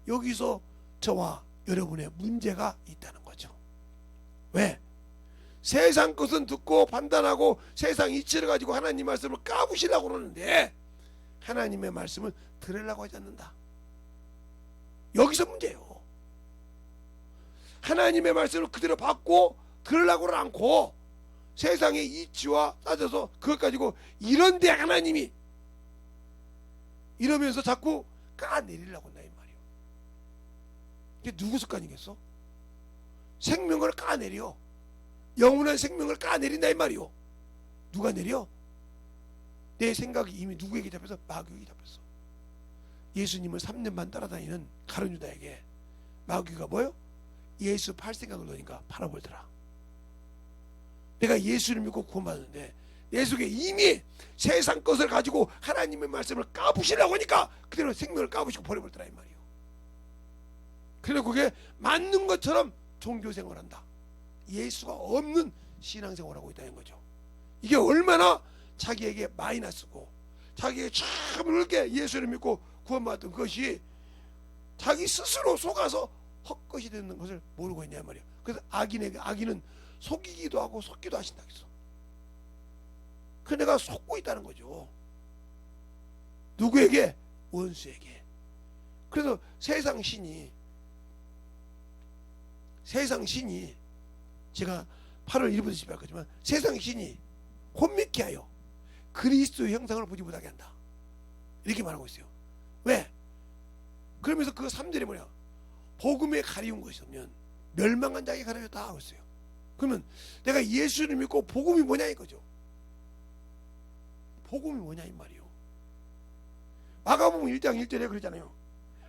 [SPEAKER 1] 여기서 저와 여러분의 문제가 있다는 거죠. 왜? 세상 것은 듣고 판단하고 세상 이치를 가지고 하나님 말씀을 까부시려고 그러는데 하나님의 말씀을 들으려고 하지 않는다. 여기서 문제예요. 하나님의 말씀을 그대로 받고 들으려고는 않고 세상의 이치와 따져서 그것 가지고 이런데 하나님이 이러면서 자꾸 까내리려고 한다 이 말이에요. 이게 누구 습관이겠어? 생명을 까내려. 영원한 생명을 까내린다 이 말이요. 누가 내려? 내 생각이 이미 누구에게 잡혀서? 마귀에게 잡혔어. 예수님을 3년 반 따라다니는 가룟 유다에게 마귀가 뭐요? 예수 팔 생각을 넣으니까 팔아버리더라. 내가 예수를 믿고 구원받았는데 내 속에 이미 세상 것을 가지고 하나님의 말씀을 까부시려고 하니까 그대로 생명을 까부시고 버려버리더라 이 말이에요. 그래서 그게 맞는 것처럼 종교생활한다. 예수가 없는 신앙생활하고 있다는 거죠. 이게 얼마나 자기에게 마이너스고, 자기에게 참 그렇게 예수를 믿고 구원받던 것이 자기 스스로 속아서 헛것이 되는 것을 모르고 있냐 말이에요. 그래서 악인은 속이기도 하고 속기도 하신다 그랬어. 그 내가 속고 있다는 거죠. 누구에게? 원수에게. 그래서 세상 신이 제가 8월 1일부터 집회할 거지만 세상 신이 혼미케 하여 그리스도의 형상을 보지 못하게 한다. 이렇게 말하고 있어요. 왜? 그러면서 그 3절이 뭐냐? 복음에 가리운 것이 없으면 멸망한 자에게 가려졌다 하고 있어요. 그러면 내가 예수를 믿고 복음이 뭐냐 이거죠. 복음이 뭐냐 이 말이요. 마가복음 1장 1절에 그러잖아요.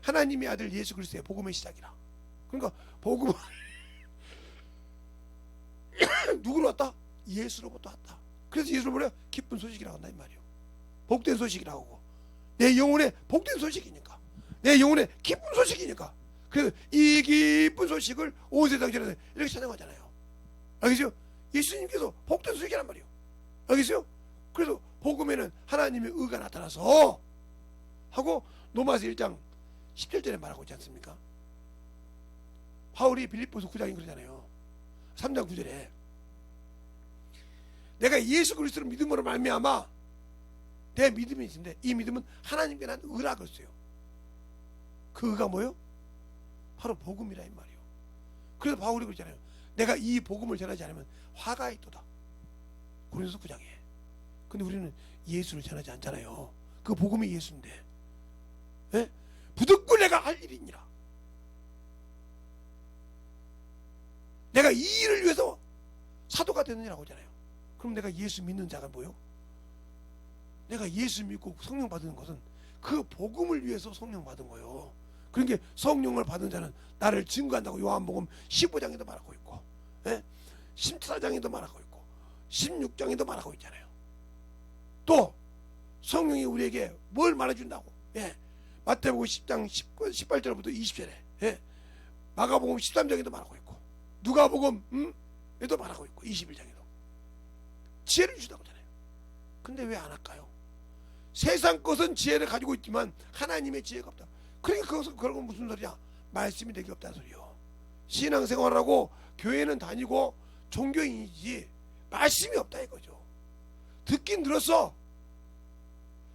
[SPEAKER 1] 하나님의 아들 예수 그리스도의 복음의 시작이라. 그러니까 복음은 누구로 왔다? 예수로부터 왔다. 그래서 예수를 뭐냐? 기쁜 소식이라고 한다 이 말이요. 복된 소식이라고 하고, 내 영혼에 복된 소식이니까, 내 영혼에 기쁜 소식이니까, 그래서 이 기쁜 소식을 온 세상 전에서 이렇게 찬양하잖아요. 알겠어요? 예수님께서 복된 소식이란 말이요. 알겠어요? 그래서 복음에는 하나님의 의가 나타나서 하고, 로마서 1장 17절에 말하고 있지 않습니까? 바울이 빌립보서 9장에 그러잖아요. 3장 9절에 내가 예수 그리스도를 믿음으로 말미암아 내 믿음이 있는데 이 믿음은 하나님께 난 의라 그랬어요. 그 의가 뭐예요? 바로 복음이라 이 말이요. 그래서 바울이 그러잖아요. 내가 이 복음을 전하지 않으면 화가 있도다. 고린도서 9장에. 근데 우리는 예수를 전하지 않잖아요. 그 복음이 예수인데, 예? 부득불 내가 할 일이니라. 내가 이 일을 위해서 사도가 되느냐라고 하잖아요. 그럼 내가 예수 믿는 자가 뭐요? 내가 예수 믿고 성령 받는 것은 그 복음을 위해서 성령 받은 거예요. 그러니까 성령을 받은 자는 나를 증거한다고 요한복음 15장에도 말하고 있고, 예? 14장에도 말하고 있고 16장에도 말하고 있잖아요. 또 성령이 우리에게 뭘 말해준다고, 예? 마태복음 10장 18절부터 20절에, 예? 마가복음 13장에도 말하고 있고, 누가복음에도 말하고 있고 21장에도 지혜를 주다고 하잖아요. 근데 왜 안 할까요? 세상 것은 지혜를 가지고 있지만 하나님의 지혜가 없다. 그러니까 그것은 그건 무슨 소리야? 말씀이 되게 없다는 소리요. 신앙생활하고 교회는 다니고 종교인이지 말씀이 없다 이거죠. 듣긴 들었어,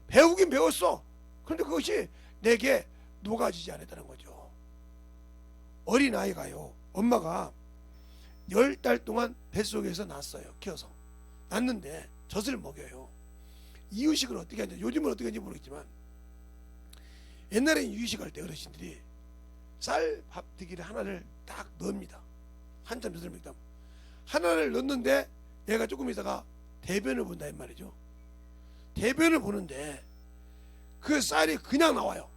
[SPEAKER 1] 배우긴 배웠어. 그런데 그것이 내게 녹아지지 않았다는 거죠. 어린아이가요, 엄마가 10달 동안 뱃속에서 낳았어요. 키워서 낳는데 젖을 먹여요. 이유식을 어떻게 하는지, 요즘은 어떻게 하는지 모르겠지만 옛날에는 이유식할 때 어르신들이 쌀 밥뜨기를 하나를 딱 넣습니다. 한참 젖을 먹다 하나를 넣는데 얘가 조금 있다가 대변을 본다 이 말이죠. 대변을 보는데 그 쌀이 그냥 나와요.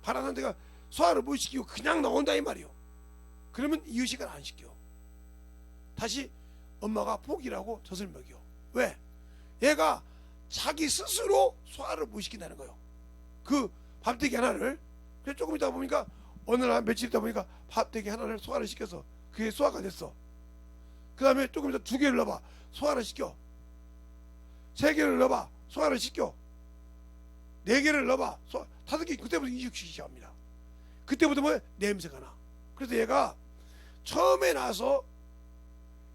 [SPEAKER 1] 파란 상태가 소화를 못 시키고 그냥 나온다 이 말이요. 그러면 이유식을 안 시켜. 다시 엄마가 포기라고 젖을 먹여. 왜? 얘가 자기 스스로 소화를 못 시킨다는 거예요. 그 밥대기 하나를. 그래서 조금 있다 보니까 어느 날 며칠 있다 보니까 밥대기 하나를 소화를 시켜서 그게 소화가 됐어. 그 다음에 조금 있다 2개를 넣어봐, 소화를 시켜. 3개를 넣어봐, 소화를 시켜. 4개를 넣어봐, 5개. 그때부터 이식시키기 시작합니다. 그때부터 뭐 냄새가 나. 그래서 얘가 처음에 나서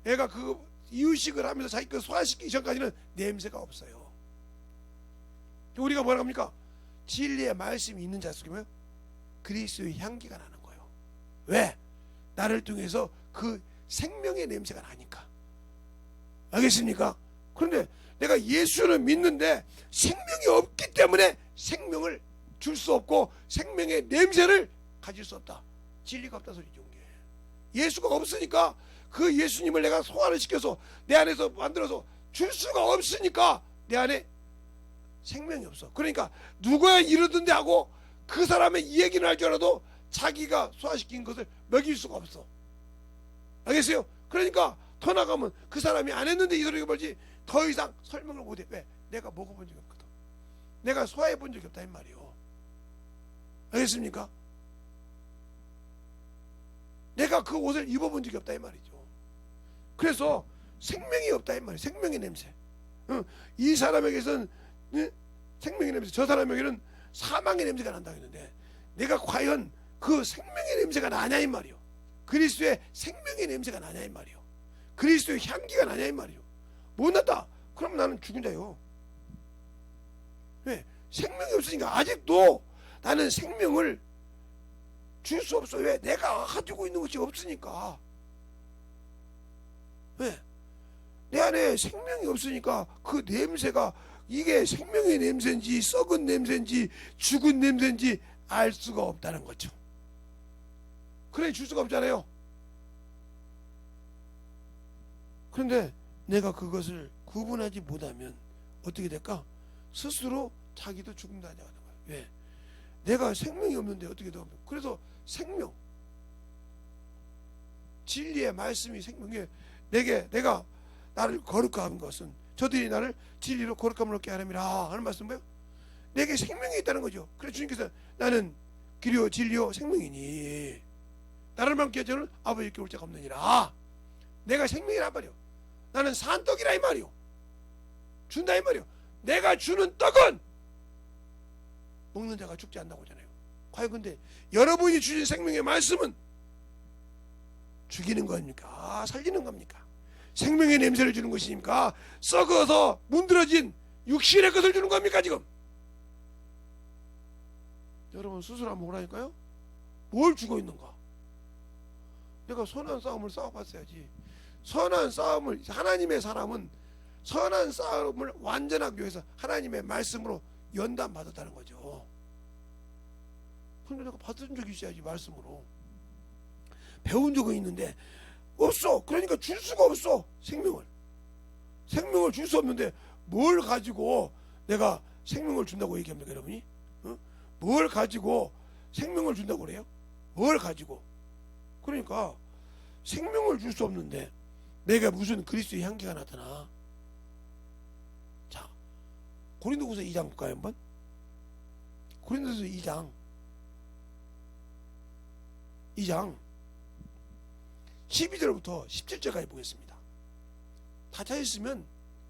[SPEAKER 1] 얘가 그 이유식을 하면서 자기 그 소화시키기 전까지는 냄새가 없어요. 우리가 뭐라 합니까? 진리의 말씀이 있는 자 속에 뭐예요? 그리스도의 향기가 나는 거예요. 왜? 나를 통해서 그 생명의 냄새가 나니까. 알겠습니까? 그런데 내가 예수를 믿는데 생명이 없기 때문에 생명을 줄 수 없고 생명의 냄새를 가질 수 없다. 진리가 없다 소리죠. 예수가 없으니까 그 예수님을 내가 소화를 시켜서 내 안에서 만들어서 줄 수가 없으니까 내 안에 생명이 없어. 그러니까 누가 이러던데 하고 그 사람의 이 얘기는 할 줄 알아도 자기가 소화시킨 것을 먹일 수가 없어. 알겠어요? 그러니까 더 나가면 그 사람이 안 했는데 이 소리가 벌지, 더 이상 설명을 못해. 왜? 내가 먹어본 적이 없거든. 내가 소화해 본 적이 없다 이 말이요. 알겠습니까? 내가 그 옷을 입어본 적이 없다 이 말이죠. 그래서 생명이 없다 이 말이에요. 생명의 냄새. 이 사람에게서는 생명의 냄새, 저 사람에게는 사망의 냄새가 난다 했는데 내가 과연 그 생명의 냄새가 나냐 이 말이요. 그리스도의 생명의 냄새가 나냐 이 말이요. 그리스도의 향기가 나냐 이 말이요. 못 났다. 그럼 나는 죽은 자요. 왜? 생명이 없으니까 아직도 나는 생명을 줄 수 없어. 왜? 내가 가지고 있는 것이 없으니까. 왜? 내 안에 생명이 없으니까 그 냄새가 이게 생명의 냄새인지 썩은 냄새인지 죽은 냄새인지 알 수가 없다는 거죠. 그래 줄 수가 없잖아요. 그런데 내가 그것을 구분하지 못하면 어떻게 될까? 스스로 자기도 죽음다 하는 거예요. 왜? 내가 생명이 없는데 어떻게 돼? 그래서 생명, 진리의 말씀이 생명이에요. 내가 나를 거룩한 것은 저들이 나를 진리로 거룩함을 얻게 하람이라 하는 말씀 뭐예요? 내게 생명이 있다는 거죠. 그래서 주님께서 나는 길이요 진리요 생명이니 나를 만께 저는 아버지께 올 자가 없느니라. 내가 생명이란 말이요. 나는 산떡이라 이 말이요. 준다 이 말이요. 내가 주는 떡은 먹는 자가 죽지 않는다고 하잖아요. 과연 근데 여러분이 주신 생명의 말씀은 죽이는 겁니까? 살리는 겁니까? 생명의 냄새를 주는 것입니까? 썩어서 문드러진 육신의 것을 주는 겁니까 지금? 여러분 스스로 한번 보라니까요. 뭘 주고 있는가? 내가 선한 싸움을 싸워봤어야지. 선한 싸움을 하나님의 사람은 선한 싸움을 완전하기 위해서 하나님의 말씀으로 연단 받았다는 거죠. 근데 내가 받은 적이 있어야지. 말씀으로 배운 적은 있는데 없어. 그러니까 줄 수가 없어. 생명을 줄 수 없는데 뭘 가지고 내가 생명을 준다고 얘기합니까 여러분이? 뭘 가지고 생명을 준다고 그래요? 뭘 가지고? 그러니까 생명을 줄 수 없는데 내가 무슨 그리스도의 향기가 나타나. 자, 고린도후서 2장 볼까요 한번? 고린도후서 2장 12절부터 17절까지 보겠습니다. 다 찾으시면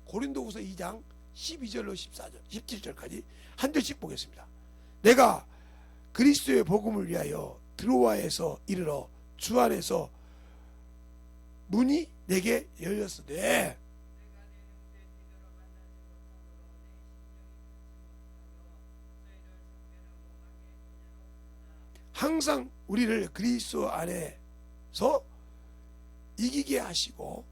[SPEAKER 1] 고린도후서 2장 12절로 14절 17절까지 한 절씩 보겠습니다. 내가 그리스도의 복음을 위하여 드로아에서 이르러 주 안에서 문이 내게 열렸으되 항상 우리를 그리스도 안에서 이기게 하시고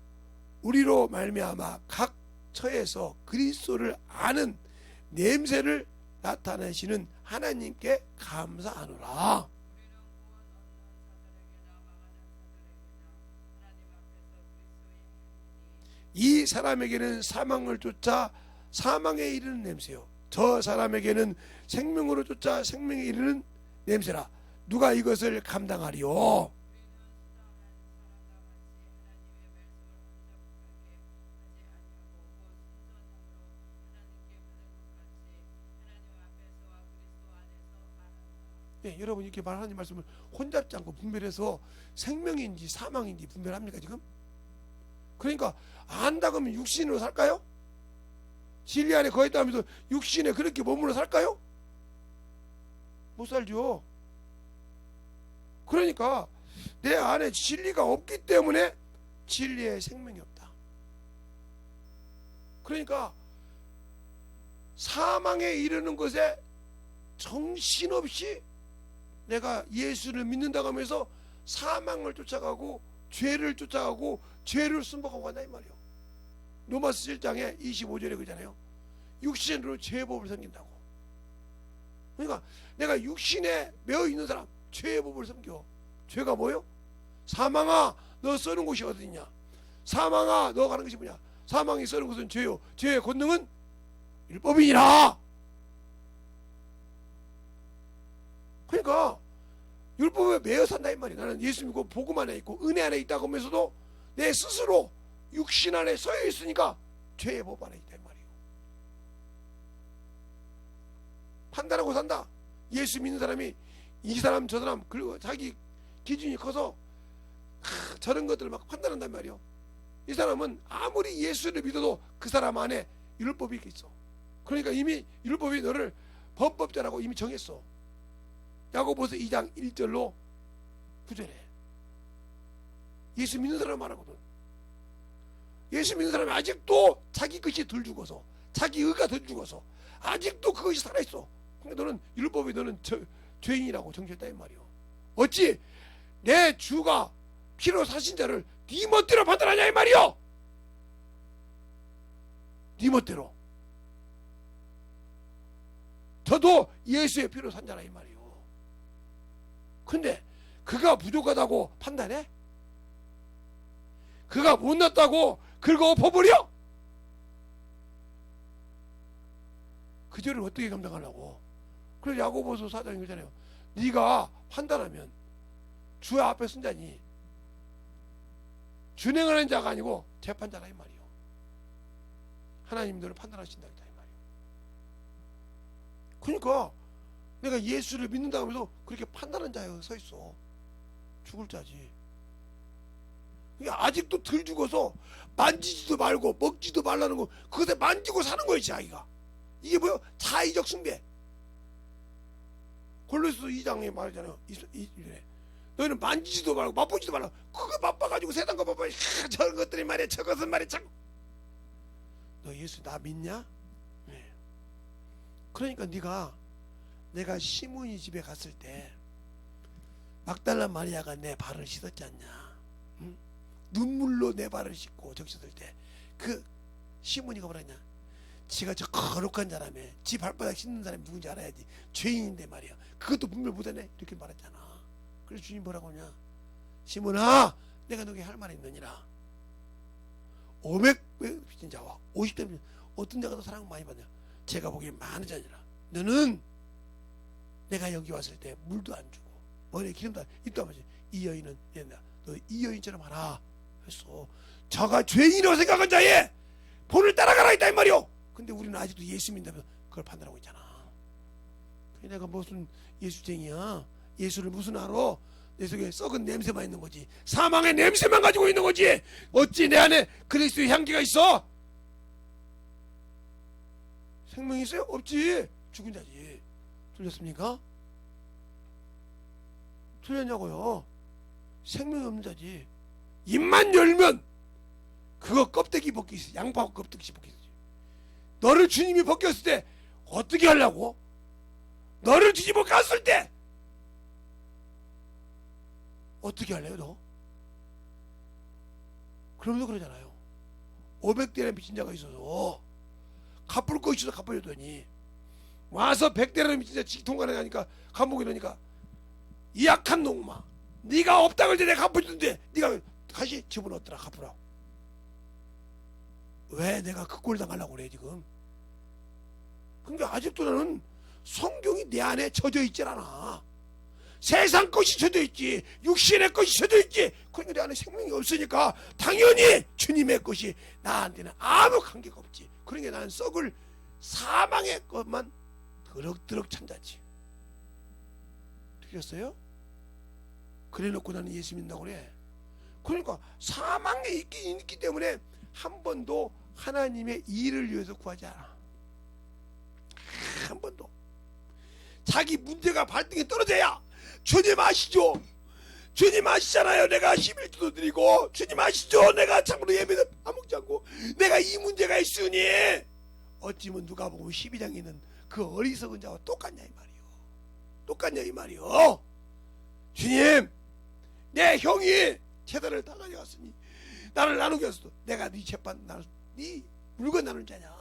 [SPEAKER 1] 우리로 말미암아 각 처에서 그리스도를 아는 냄새를 나타내시는 하나님께 감사하노라. 이 사람에게는 사망을 쫓아 사망에 이르는 냄새요, 저 사람에게는 생명으로 쫓아 생명에 이르는 냄새라. 누가 이것을 감당하리요? 네, 여러분 이렇게 하나님 말씀을 혼잡지 않고 분별해서 생명인지 사망인지 분별합니까 지금? 그러니까 안다 그러면 육신으로 살까요? 진리 안에 거했다 하면서 육신에 그렇게 머물러 살까요? 못 살죠. 그러니까 내 안에 진리가 없기 때문에 진리의 생명이 없다. 그러니까 사망에 이르는 것에 정신없이 내가 예수를 믿는다고 하면서 사망을 쫓아가고 죄를 쫓아가고 죄를 순복하고 간다 이 말이에요. 로마서 7장에 25절에 그러잖아요. 육신으로 죄의 법을 섬긴다고. 그러니까 내가 육신에 매어 있는 사람 죄의 법을 섬겨. 죄가 뭐예요? 사망아 너 써는 곳이 어디냐? 사망아 너 가는 것이 뭐냐? 사망이 써는 곳은 죄요, 죄의 권능은 율법이니라. 그러니까 율법에 매여 산다 이 말이야. 나는 예수 믿고 복음 안에 있고 은혜 안에 있다고 하면서도 내 스스로 육신 안에 서여 있으니까 죄의 법 안에 있단 말이에요. 판단하고 산다. 예수 믿는 사람이 이 사람 저 사람 그리고 자기 기준이 커서 저런 것들을 막 판단한단 말이에요. 이 사람은 아무리 예수를 믿어도 그 사람 안에 율법이 있어. 그러니까 이미 율법이 너를 범법자라고 이미 정했어. 야고보서 2장 1절로 9절에 예수 믿는 사람 말하거든. 예수 믿는 사람이 아직도 자기 것이 덜 죽어서 자기 의가 덜 죽어서 아직도 그것이 살아있어. 그러니까 너는 율법이 너는 죄인이라고 정죄했다 이 말이요. 어찌 내 주가 피로 사신 자를 네 멋대로 판단하냐 이 말이요. 네 멋대로. 저도 예수의 피로 산 자라 이 말이요. 근데 그가 부족하다고 판단해? 그가 못났다고 긁어 엎어버려? 그 죄를 어떻게 감당하려고? 그래서 야고보서 4장 이거잖아요. 네가 판단하면 주 앞에 쓴 자니 준행하는 자가 아니고 재판자라 이 말이요. 하나님 너를 판단하신다 이 말이요. 그러니까 내가 예수를 믿는다고 하면서 그렇게 판단한 자에 서 있어. 죽을 자지. 그러니까 아직도 덜 죽어서 만지지도 말고 먹지도 말라는 거 그것에 만지고 사는 거지 자기가. 이게 뭐야? 자의적 숭배. 골로새서 2장에 말하잖아요. 너희는 만지지도 말고 맛보지도 말라. 그거 맛봐가지고 세상 거 봐봐. 저런 것들이 말이야. 저것은 말이야. 참. 너 예수 나 믿냐? 네. 그러니까 내가 시므니 집에 갔을 때 막달라 마리아가 내 발을 씻었지 않냐? 응? 눈물로 내 발을 씻고 적셨을 때 그 시므니가 뭐라냐? 지가 저 거룩한 자라며 지 발바닥 씻는 사람이 누군지 알아야지. 죄인인데 말이야. 그것도 분별 못하네 이렇게 말했잖아. 그래서 주님 뭐라고 하냐? 시므나 내가 너에게 할 말이 있느니라. 500배 빚진 자와 50대 빚진 어떤 자가 더 사랑 많이 받냐? 제가 보기엔 많은 자니라. 너는 내가 여기 왔을 때 물도 안 주고 머리에 기름도 입도 안 마시. 이 여인은 너 이 여인처럼 하라 했어. 저가 죄인이라고 생각한 자에 본을 따라가라 했다 이 말이오. 근데 우리는 아직도 예수 믿는다면서 그걸 판단하고 있잖아. 내가 무슨 예수쟁이야? 예수를 무슨 알아? 내 속에 썩은 냄새만 있는 거지. 사망의 냄새만 가지고 있는 거지. 어찌 내 안에 그리스도의 향기가 있어? 생명이 있어요? 없지. 죽은 자지. 틀렸습니까? 틀렸냐고요? 생명이 없는 자지. 입만 열면 그거 껍데기 벗기 있어. 양파 껍데기 벗기 있어. 너를 주님이 벗겼을 때 어떻게 하려고? 너를 뒤집어 깠을 때 어떻게 할래요 너? 그럼도 그러잖아요. 500대라는 미친 자가 있어서 갚을 거 있어서 갚아줬더니 와서 100대라는 미친 자 통과를 하니까 감옥에 넣으니까 이 약한 놈아 네가 없다고 할 때 내가 갚아주는데 네가 다시 집어넣었더라 갚으라고. 왜 내가 그 꼴 당하려고 그래 지금? 그러니까 아직도 나는 성경이 내 안에 젖어 있질 않아. 세상 것이 젖어 있지 육신의 것이 젖어 있지. 그러니까 내 안에 생명이 없으니까 당연히 주님의 것이 나한테는 아무 관계가 없지. 그러니까 나는 썩을 사망의 것만 드럭드럭 찬다지. 들렸어요? 그래놓고 나는 예수 믿는다고 그래. 그러니까 사망에 있기 때문에 한 번도 하나님의 일을 위해서 구하지 않아. 한 번도. 자기 문제가 발등에 떨어져야 주님 아시죠? 주님 아시잖아요. 내가 11조도 드리고 주님 아시죠? 내가 참으로 예배도 안 먹지 않고 내가 이 문제가 있으니 어찌면 누가 보면 12장에 있는 그 어리석은 자와 똑같냐 이 말이요. 똑같냐 이 말이요. 주님 내 형이 재단을 다 가져갔으니 나를 나누게 했어. 내가 네 재판 네 물건 나눈 자냐?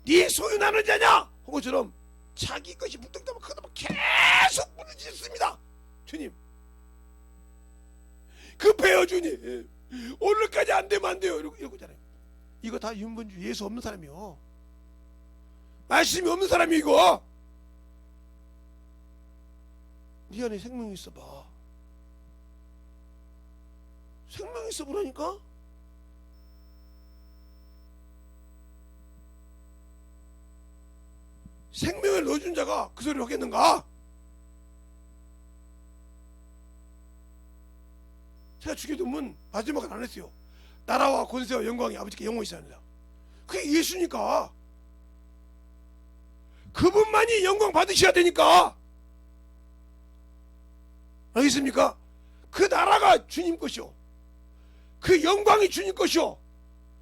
[SPEAKER 1] 네 소유 나눈 자냐? 한 것처럼 자기 것이 묵득하면 그것도 계속 부르짖습니다. 주님 급해요 주님. 오늘까지 안 되면 안 돼요. 이러잖아요. 이거 다 윤본주 예수 없는 사람이요. 말씀이 없는 사람이 이거. 네 안에 생명이 있어봐. 생명이 있어 보라니까. 지켜준 자가 그 소리를 하겠는가? 제가 죽여두면 마지막은 안 했어요. 나라와 권세와 영광이 아버지께 영원히 있어야 합니다. 그게 예수니까. 그분만이 영광 받으셔야 되니까. 알겠습니까? 그 나라가 주님 것이요, 그 영광이 주님 것이요,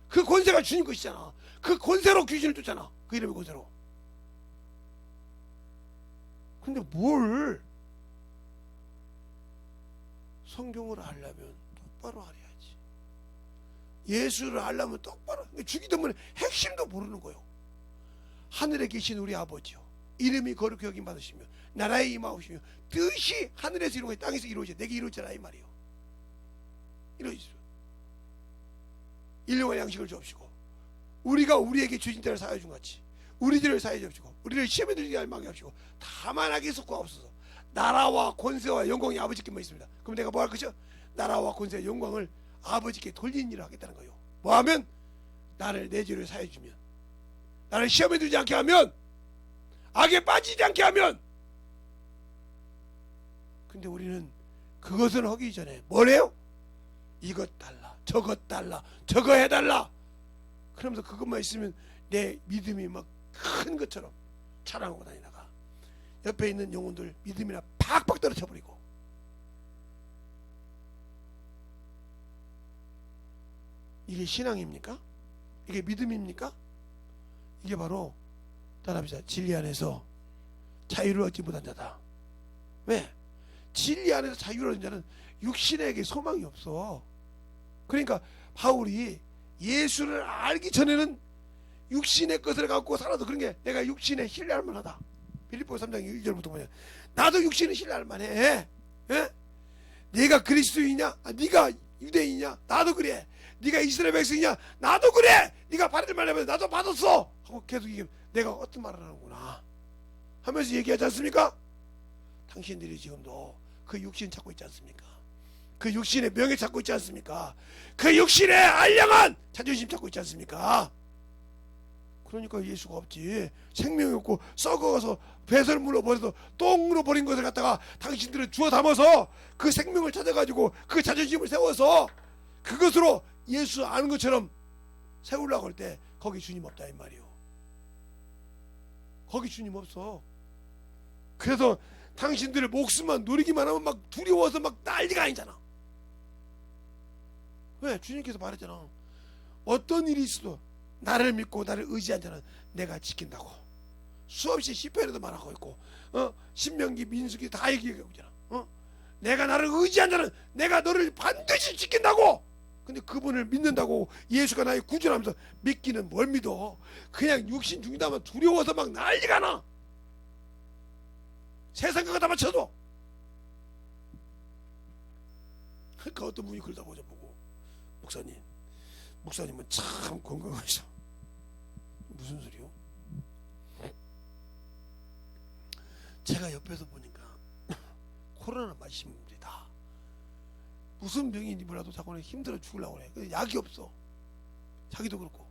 [SPEAKER 1] 그 권세가 주님 것이잖아. 그 권세로 귀신을 쫓잖아. 그 이름의 권세로. 근데 뭘 성경을 알려면 똑바로 알아야지. 예수를 알려면 똑바로. 죽이던 핵심도 모르는 거예요. 하늘에 계신 우리 아버지요, 이름이 거룩히 여김 받으시며 나라에 임하오시며 뜻이 하늘에서 이루어져 땅에서 이루어져 내게 이루어져라 이 말이요. 이루어지죠. 일용할 양식을 주옵시고 우리가 우리에게 주신 자를 사하여 준 같이 우리들을 사하여 주옵시고 우리를 시험에 들게 할 망하게 하시고 다만하게 해서 구하옵소서. 나라와 권세와 영광이 아버지께만 있습니다. 그럼 내가 뭐 할 것이요? 나라와 권세와 영광을 아버지께 돌리는 일을 하겠다는 거예요. 뭐 하면? 나를 내 죄를 사하여 주면, 나를 시험에 들지 않게 하면, 악에 빠지지 않게 하면. 근데 우리는 그것을 하기 전에 뭘 해요? 이것 달라, 저것 달라, 저거 해달라. 그러면서 그것만 있으면 내 믿음이 막 큰 것처럼 자랑하고 다니다가 옆에 있는 영혼들 믿음이나 팍팍 떨어져 버리고. 이게 신앙입니까? 이게 믿음입니까? 이게 바로 따라합시다. 진리 안에서 자유를 얻지 못한 자다. 왜? 진리 안에서 자유를 얻은 자는 육신에게 소망이 없어. 그러니까 바울이 예수를 알기 전에는 육신의 것을 갖고 살아도 그런 게 내가 육신에 신뢰할 만하다. 빌립보서 3장 1절부터 보면 나도 육신에 신뢰할 만해. 예? 네가 그리스도이냐? 네가 유대인이냐? 나도 그래. 네가 이스라엘 백성이냐? 나도 그래. 네가 받을 말하면 나도 받았어. 하고 계속 이게 내가 어떤 말을 하는구나 하면서 얘기하지 않습니까? 당신들이 지금도 그 육신 찾고 있지 않습니까? 그 육신의 명예 찾고 있지 않습니까? 그 육신의 알량한 자존심 찾고 있지 않습니까? 그러니까 예수가 없지. 생명이 없고 썩어서 배설물로 버려서 똥으로 버린 것을 갖다가 당신들은 주워 담아서 그 생명을 찾아가지고 그 자존심을 세워서 그것으로 예수 아는 것처럼 세우려고 할 때 거기 주님 없다 이 말이요. 거기 주님 없어. 그래서 당신들의 목숨만 누리기만 하면 막 두려워서 막 난리가 아니잖아. 왜? 주님께서 말했잖아. 어떤 일이 있어도 나를 믿고 나를 의지한 자는 내가 지킨다고. 수없이 시편에도 말하고 있고, 신명기, 민수기 다 얘기하고 있잖아. 내가 나를 의지한 자는 내가 너를 반드시 지킨다고. 근데 그분을 믿는다고 예수가 나의 구주라면서 믿기는 뭘 믿어? 그냥 육신 중이다만 두려워서 막 난리가 나. 세상 거다 맞춰도. 그러니까 어떤 분이 그러다 보자 보고, 목사님은 참 건강하셔. 무슨 소리요? 제가 옆에서 보니까 코로나 맞으신 분들이 다 무슨 병인지 몰라도 자꾸 힘들어 죽으려고 그래. 근데 약이 없어. 자기도 그렇고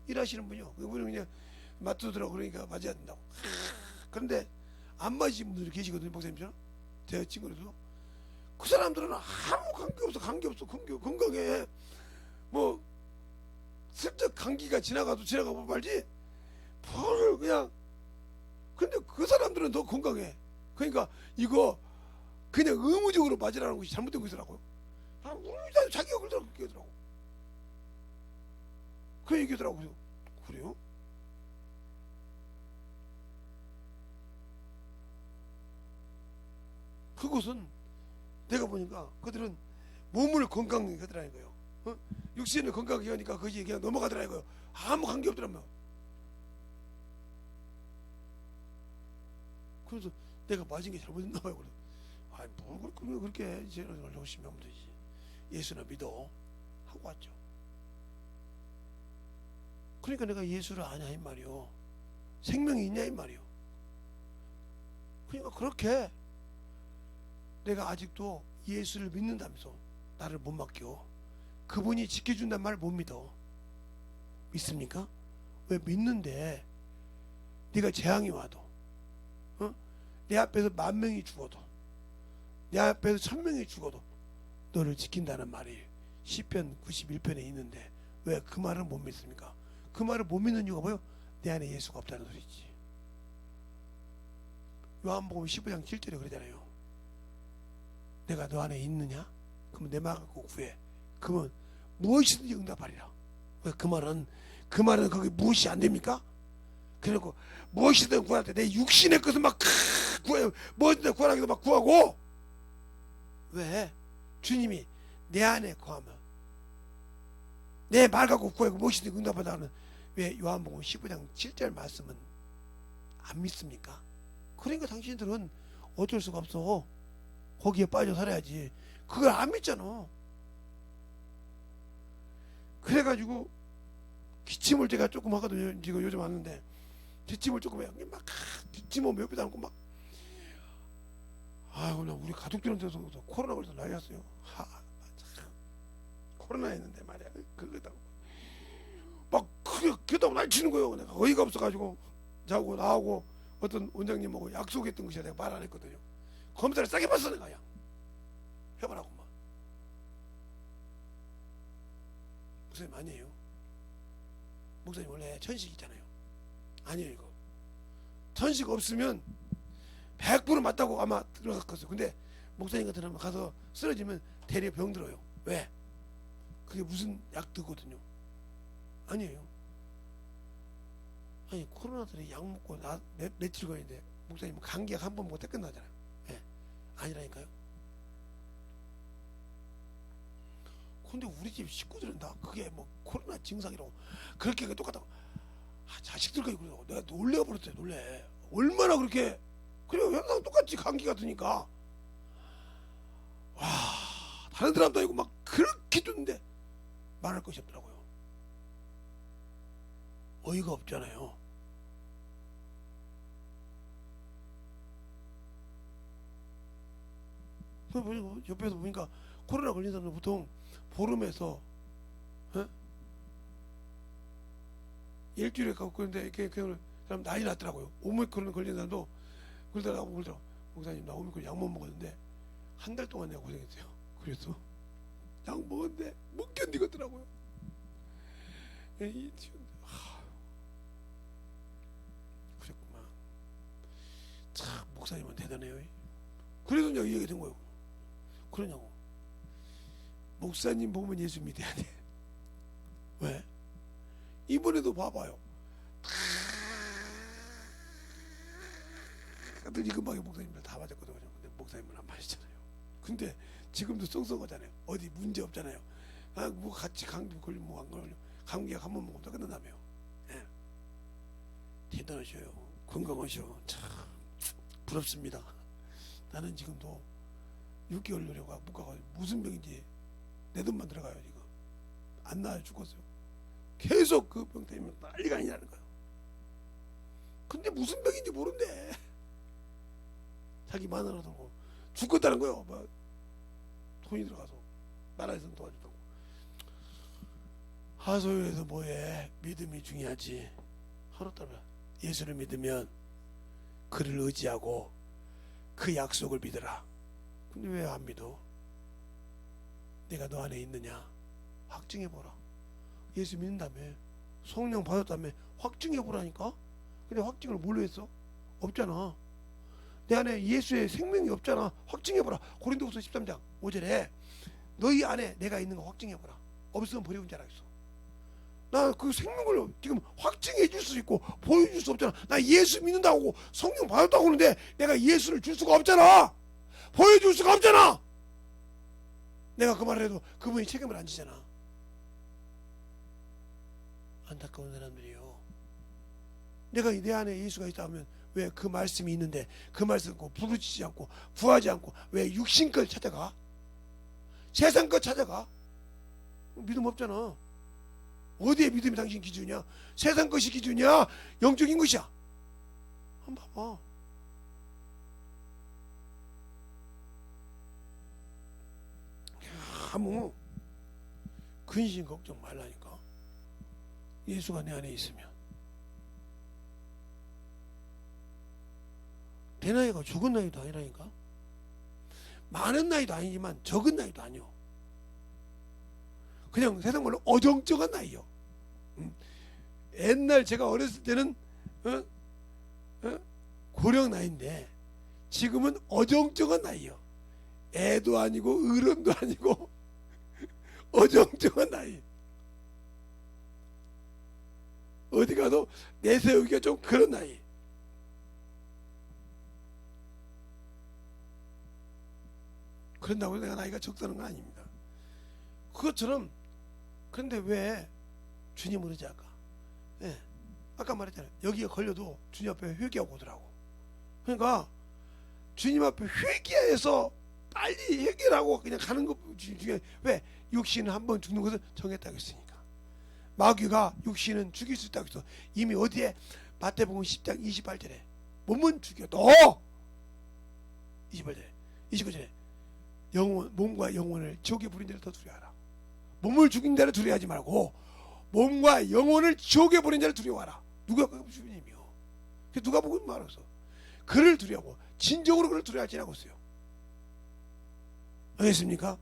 [SPEAKER 1] 일하시는 분이요. 그분은 그냥 맞두더라고. 그러니까 맞아야 된다고. 그런데 안 맞으신 분들이 계시거든요. 목사님처럼 제 친구들도. 그 사람들은 아무 관계없어. 건강해. 뭐 슬쩍 감기가 지나가고 말지 뭘 그냥. 근데 그 사람들은 더 건강해. 그러니까 이거 그냥 의무적으로 맞으라는 것이 잘못된 것이라고요. 자기가 그러더라고. 그 얘기하더라고요. 그래요? 그것은 내가 보니까 그들은 몸을 건강하게 하더라는 거예요. 육신을 건강하게 하니까 그것이 그냥 넘어가더라 이거요. 아무 관계 없더라고요. 그래서 내가 맞은 게 잘못했나 봐요. 아니 뭘 그렇게 죄를 열심히 하면 되지. 예수나 믿어 하고 왔죠. 그러니까 내가 예수를 아냐 이 말이요. 생명이 있냐 이 말이요. 그러니까 그렇게 내가 아직도 예수를 믿는다면서 나를 못 맡겨. 그분이 지켜준다는 말 못 믿어. 믿습니까? 왜? 믿는데 네가 재앙이 와도 내 앞에서 10,000명이 죽어도, 내 앞에서 1,000명이 죽어도 너를 지킨다는 말이 시편 91편에 있는데 왜 그 말을 못 믿습니까? 그 말을 못 믿는 이유가 뭐예요? 내 안에 예수가 없다는 소리지. 요한복음 15장 7절에 그러잖아요. 내가 너 안에 있느냐? 그러면 내 말 갖고 구해. 그러면 무엇이든지 응답하리라. 왜 그 말은 거기 무엇이 안 됩니까? 그리고 무엇이든 구할 때 내 육신의 것을 막 구해, 무엇이든 구하라고 막 구하고. 왜? 주님이 내 안에 거하면 내 말 갖고 구하고 무엇이든 응답하다는 왜 요한복음 15장 7절 말씀은 안 믿습니까? 그러니까 당신들은 어쩔 수가 없어. 거기에 빠져 살아야지. 그걸 안 믿잖아. 그래가지고 기침을 제가 조금 하거든요. 지금 요즘 왔는데 기침을 조금 해요. 막 기침을 몇 배도 않고 막. 아유, 우리 가족들한테서 코로나 걸려서 난리 났어요. 코로나였는데 말이야. 그거다고 막 그렇다고 날 치는 거예요. 내가 어이가 없어가지고 자고 나하고 어떤 원장님하고 약속했던 것이 내가 말 안 했거든요. 검사를 싸게 봤어 내가. 그냥 해보라고 막. 목사님 아니에요. 목사님 원래 천식 있잖아요. 아니에요 이거. 천식 없으면 100% 맞다고 아마 들어갔겠어요. 근데 목사님 같은 사람 가서 쓰러지면 대리 병 들어요. 왜? 그게 무슨 약 드거든요. 아니에요. 아니 코로나들이 약 먹고 며칠간인데 목사님 감기약 한 번 먹고 끝나잖아요. 예. 아니라니까요. 근데 우리 집 식구들은 다 그게 뭐 코로나 증상이라고 그렇게 똑같다고. 자식들까지 그러고 내가 놀래버렸어요. 놀래. 얼마나 그렇게. 그래요. 항상 똑같이 감기 같으니까. 와, 다른 사람도 아니고 막 그렇게 줬는데 말할 것이 없더라고요. 어이가 없잖아요. 옆에서 보니까 코로나 걸린 사람들 보통 보름에서 일주일에 가고 그런데 그 사람 난리 났더라고요. 오미크론 걸린 사람도 그러더라고. 목사님 나 오미크론 약 못 먹었는데 한 달 동안 내가 고생했어요. 그래서 약 먹었는데 못 견디겠더라고요. 그랬구만. 참 목사님은 대단해요. 그래서 내가 이 얘기 된 거예요. 그러냐고. 목사님 보면 예수 믿어야 돼. 왜? 이번에도 봐봐요. 다들 이금방에 목사님들 다 맞았거든요. 근데 목사님은 안 맞았잖아요. 근데 지금도 썽썽하잖아요. 어디 문제 없잖아요. 뭐 같이 감기 걸리면 뭐 안 걸려. 감기약 한 번 먹으면 다 끝난다며요. 예. 대단하셔요. 건강하셔. 참 부럽습니다. 나는 지금도 6개월 노려가 못 가가지고 무슨 병인지 내 돈만 들어가요. 지금 안 나아 죽었어요. 계속 그 병 때문에 난리가 아니라는 거예요. 근데 무슨 병인지 모른대. 자기 마누라 들고 죽겠다는 거예요. 뭐 돈이 들어가서 나라에서 도와준다고. 하소연에서 뭐해? 믿음이 중요하지. 하루 따라 예수를 믿으면 그를 의지하고 그 약속을 믿어라. 근데 왜 안 믿어? 내가 너 안에 있느냐? 확증해보라. 예수 믿는다며, 성령 받았다며 확증해보라니까. 근데 확증을 뭘로 했어? 없잖아. 내 안에 예수의 생명이 없잖아. 확증해보라. 고린도후서 13장 5절에 너희 안에 내가 있는 거 확증해보라. 없으면 버리고 줄 알았어. 나 그 생명을 지금 확증해 줄 수 있고 보여줄 수 없잖아. 나 예수 믿는다고 성령 받았다고 하는데 내가 예수를 줄 수가 없잖아. 보여줄 수가 없잖아. 내가 그 말을 해도 그분이 책임을 안 지잖아. 안타까운 사람들이요. 내가 내 안에 예수가 있다 하면 왜 그 말씀이 있는데 그 말씀 고 부르짖지 않고 구하지 않고 왜 육신 걸 찾아가? 세상 것 찾아가? 믿음 없잖아. 어디에 믿음이 당신 기준이야? 세상 것이 기준이야? 영적인 것이야? 한번 봐봐. 아무 근심 걱정 말라니까. 예수가 내 안에 있으면 내 나이가 적은 나이도 아니라니까. 많은 나이도 아니지만 적은 나이도 아니요. 그냥 세상 말로 어정쩡한 나이요. 옛날 제가 어렸을 때는 고령 나이인데 지금은 어정쩡한 나이요. 애도 아니고 어른도 아니고 어정쩡한 나이. 어디 가도 내세우기가 좀 그런 나이. 그런다고 내가 나이가 적다는 건 아닙니다. 그것처럼 그런데 왜 주님은 의지할까? 예, 아까 말했잖아요. 여기에 걸려도 주님 앞에 회개하고 오더라고. 그러니까 주님 앞에 회개해서 빨리 해결하고 그냥 가는 것 중에 왜 육신은 한번 죽는 것을 정했다고 했으니까. 마귀가 육신은 죽일 수 있다고 해서 이미 어디에 마태복음 10장 28절에 몸은 죽여도 28절에 29절에 몸과 영혼을 지옥에 부린 자를 더 두려워하라. 몸을 죽인 자를 두려워하지 말고 몸과 영혼을 지옥에 부린 자를 두려워하라. 누가 그 주님이요. 누가 보고 말해서 그를 두려워. 진정으로 그를 두려워하지라고 했어요. 알겠습니까?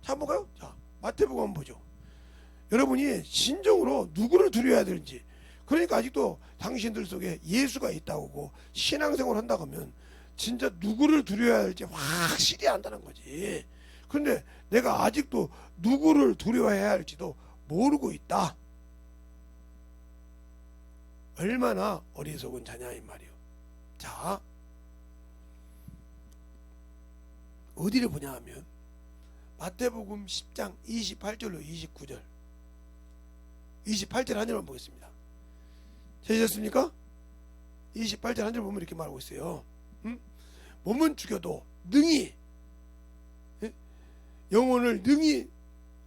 [SPEAKER 1] 자, 한번 볼까요? 자, 마태복음 한번 보죠. 여러분이 진정으로 누구를 두려워해야 되는지. 그러니까 아직도 당신들 속에 예수가 있다고 신앙생활을 한다고 하면 진짜 누구를 두려워해야 할지 확실히 안다는 거지. 그런데 내가 아직도 누구를 두려워해야 할지도 모르고 있다. 얼마나 어리석은 자냐이 말이요. 자, 어디를 보냐 하면 마태복음 10장 28절로 29절 28절 한 절만 보겠습니다. 되셨습니까? 28절 한 절 보면 이렇게 말하고 있어요. 몸은 죽여도 능히 영혼을 능히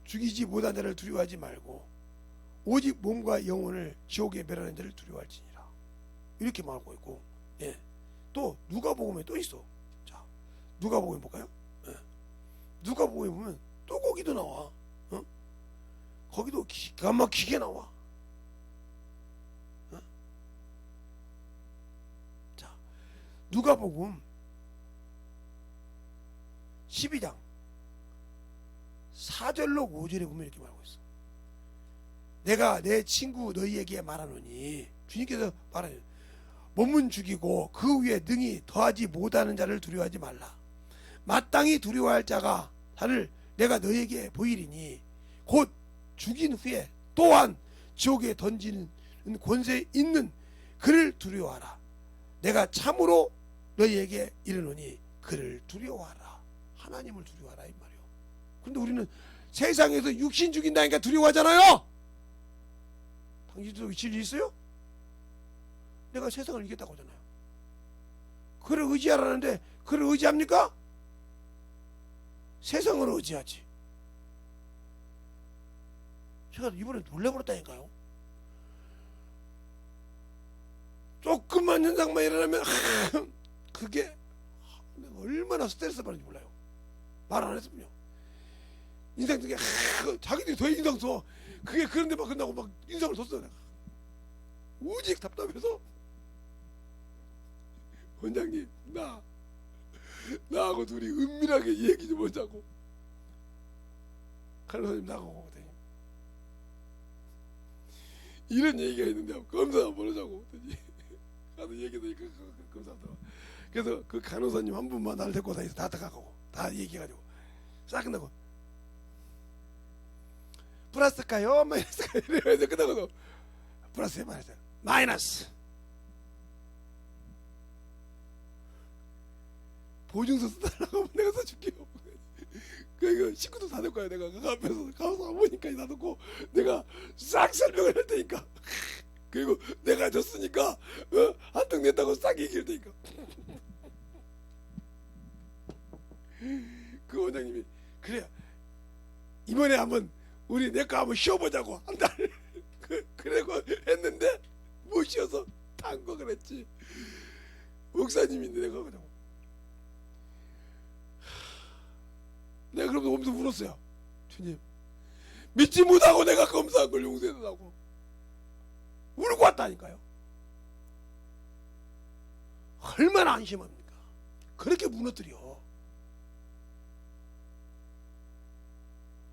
[SPEAKER 1] 죽이지 못한 자를 두려워하지 말고 오직 몸과 영혼을 지옥에 멸하는 자를 두려워할지니라. 이렇게 말하고 있고, 예. 또 누가복음에 또 있어. 자, 누가복음 볼까요? 예. 누가복음에 보면 또 거기도 나와. 거기도 기가 막히게 나와. 자, 누가복음 12장 4절로 5절에 보면 이렇게 말하고 있어. 내가 내 친구 너희에게 말하노니, 주님께서 말하는, 몸은 죽이고 그 위에 능히 더하지 못하는 자를 두려워하지 말라. 마땅히 두려워할 자가 다를 내가 너희에게 보이리니 곧 죽인 후에 또한 지옥에 던지는 권세 있는 그를 두려워하라. 내가 참으로 너희에게 이르노니 그를 두려워하라. 하나님을 두려워하라 이 말이요. 근데 우리는 세상에서 육신 죽인다니까 두려워하잖아요. 당신도 진리 있어요? 내가 세상을 이겼다고 하잖아요. 그를 의지하라는데 그를 의지합니까? 세상을 의지하지. 제가 이번에 놀래버렸다니까요. 조금만 현상만 일어나면 그게 얼마나 스트레스 받는지 몰라요. 말 안 했으면요. 인상 속에 자기들이 더 인상 써. 그게 그런데 막 끝나고 막 인상을 뒀어. 내가 오직 답답해서 원장님 나하고 둘이 은밀하게 얘기 좀 하자고. 간호사님 나가고 오더니 이런 얘기가 있는데 검사 한번 하자고 오더니 가서 얘기하니까 검사하더라. 그래서 그 간호사님 한 분만 나를 데리고 다니서 다 가고 다 얘기해가지고 싹 끝나고 플러스일까요? 마이너스일까요? 이래서 끝나고도 플러스에 말했어요. 마이너스. 보증서 써달라고 하면 내가 써줄게요. 그 식구도 다 넣을 거야. 내가 그 앞에서 가서 아버니까지 다 넣고 내가 싹 설명을 할 테니까. 그리고 내가 졌으니까 한턱 냈다고 싹 얘기할 테니까. 그 원장님이 그래 이번에 한번 우리 내 거 한번 쉬어보자고 한 달. 그래고 했는데 못 쉬어서 탄 거 그랬지. 목사님인데 내가 그러고 내가 그러면서 오면서 울었어요. 주님 믿지 못하고 내가 검사한 걸 용서해달라고 울고 왔다니까요. 얼마나 안심합니까? 그렇게 무너뜨려.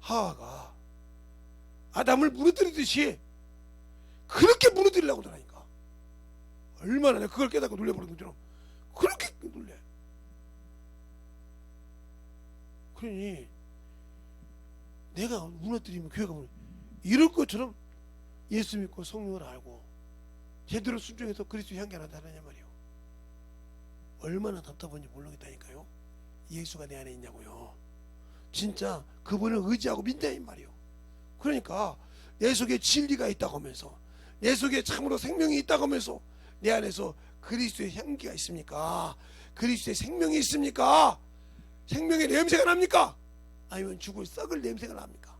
[SPEAKER 1] 하와가 아담을 무너뜨리듯이 그렇게 무너뜨리려고 하니까 얼마나 내가 그걸 깨닫고 놀려버린 것처럼 그렇게 놀래. 그러니 내가 무너뜨리면 교회가 이럴 것처럼 예수 믿고 성령을 알고 제대로 순종해서 그리스도 향기 하나 다르냐 말이요. 얼마나 답답한지 모르겠다니까요. 예수가 내 안에 있냐고요. 진짜 그분을 의지하고 믿냐 이 말이요. 그러니까 내 속에 진리가 있다고 하면서 내 속에 참으로 생명이 있다고 하면서 내 안에서 그리스도의 향기가 있습니까? 그리스도의 생명이 있습니까? 생명의 냄새가 납니까? 아니면 죽을 썩을 냄새가 납니까?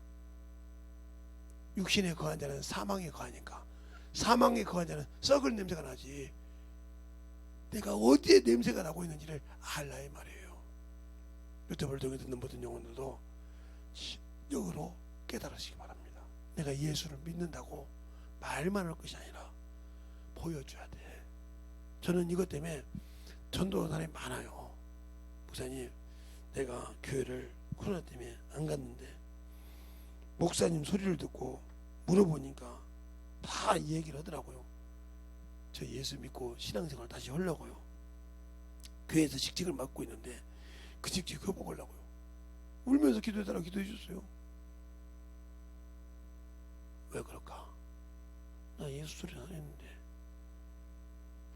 [SPEAKER 1] 육신에 거한 자는 사망에 거하니까 사망에 거한 자는 썩을 냄새가 나지. 내가 어디에 냄새가 나고 있는지를 알라 이 말이에요. 유튜브를 통해 듣는 모든 영혼들도 신적으로 깨달으시기 바랍니다. 내가 예수를 믿는다고 말만 할 것이 아니라 보여줘야 돼. 저는 이것 때문에 전도하는 사람이 많아요. 목사님, 내가 교회를 코로나 때문에 안 갔는데 목사님 소리를 듣고 물어보니까 다 이 얘기를 하더라고요. 저 예수 믿고 신앙생활 다시 하려고요. 교회에서 직책을 맡고 있는데 그 직책 회복하려고요. 울면서 기도해달라고 기도해 줬어요. 왜 그럴까? 나 예수 소리 안 했는데.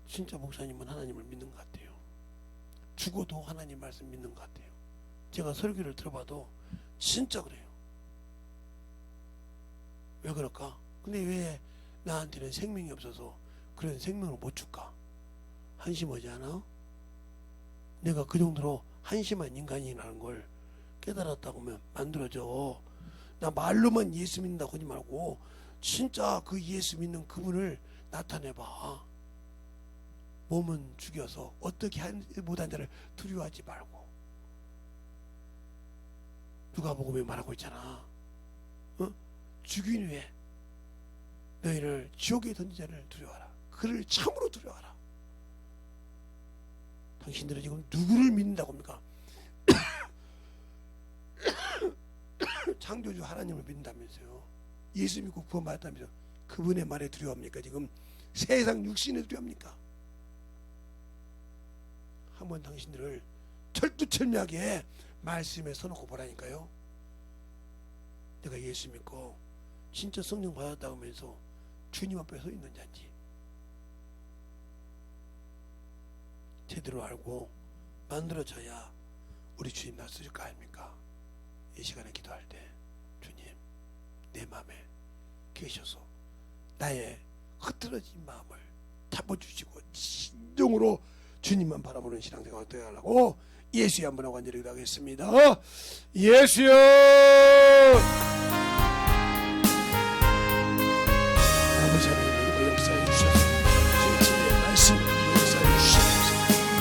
[SPEAKER 1] 진짜 목사님은 하나님을 믿는 것 같아요. 죽어도 하나님 말씀 믿는 것 같아요. 제가 설교를 들어봐도 진짜 그래요. 왜 그럴까? 근데 왜 나한테는 생명이 없어서 그런 생명을 못 줄까? 한심하지 않아? 내가 그 정도로 한심한 인간이라는 걸 깨달았다고 하면 만들어져. 나 말로만 예수 믿는다고 하지 말고 진짜 그 예수 믿는 그분을 나타내봐. 몸은 죽여서 어떻게 못한 자를 두려워하지 말고. 누가복음에 말하고 있잖아. 죽인 후에 너희를 지옥에 던진 자를 두려워하라. 그를 참으로 두려워하라. 당신들은 지금 누구를 믿는다고 합니까? 창조주 하나님을 믿는다면서요. 예수 믿고 구원받았다면서 그분의 말에 두려워합니까? 지금 세상 육신에 두려워합니까? 한번 당신들을 철두철미하게 말씀에 써놓고 보라니까요. 내가 예수 믿고 진짜 성령 받았다고 하면서 주님 앞에 서 있는 자인지 제대로 알고 만들어져야 우리 주님 낯설 거 아닙니까? 이 시간에 기도할 때 주님 내 마음에 계셔서 나의 흐트러진 마음을 잡아주시고 진정으로 주님만 바라보는 신앙생활을 어떻게 하려고 예수의 한번 하고 간절히 기도하겠습니다. 예수여, 아버지 하나님 역사해 주셔서 진리의 말씀을 역사해 주셔서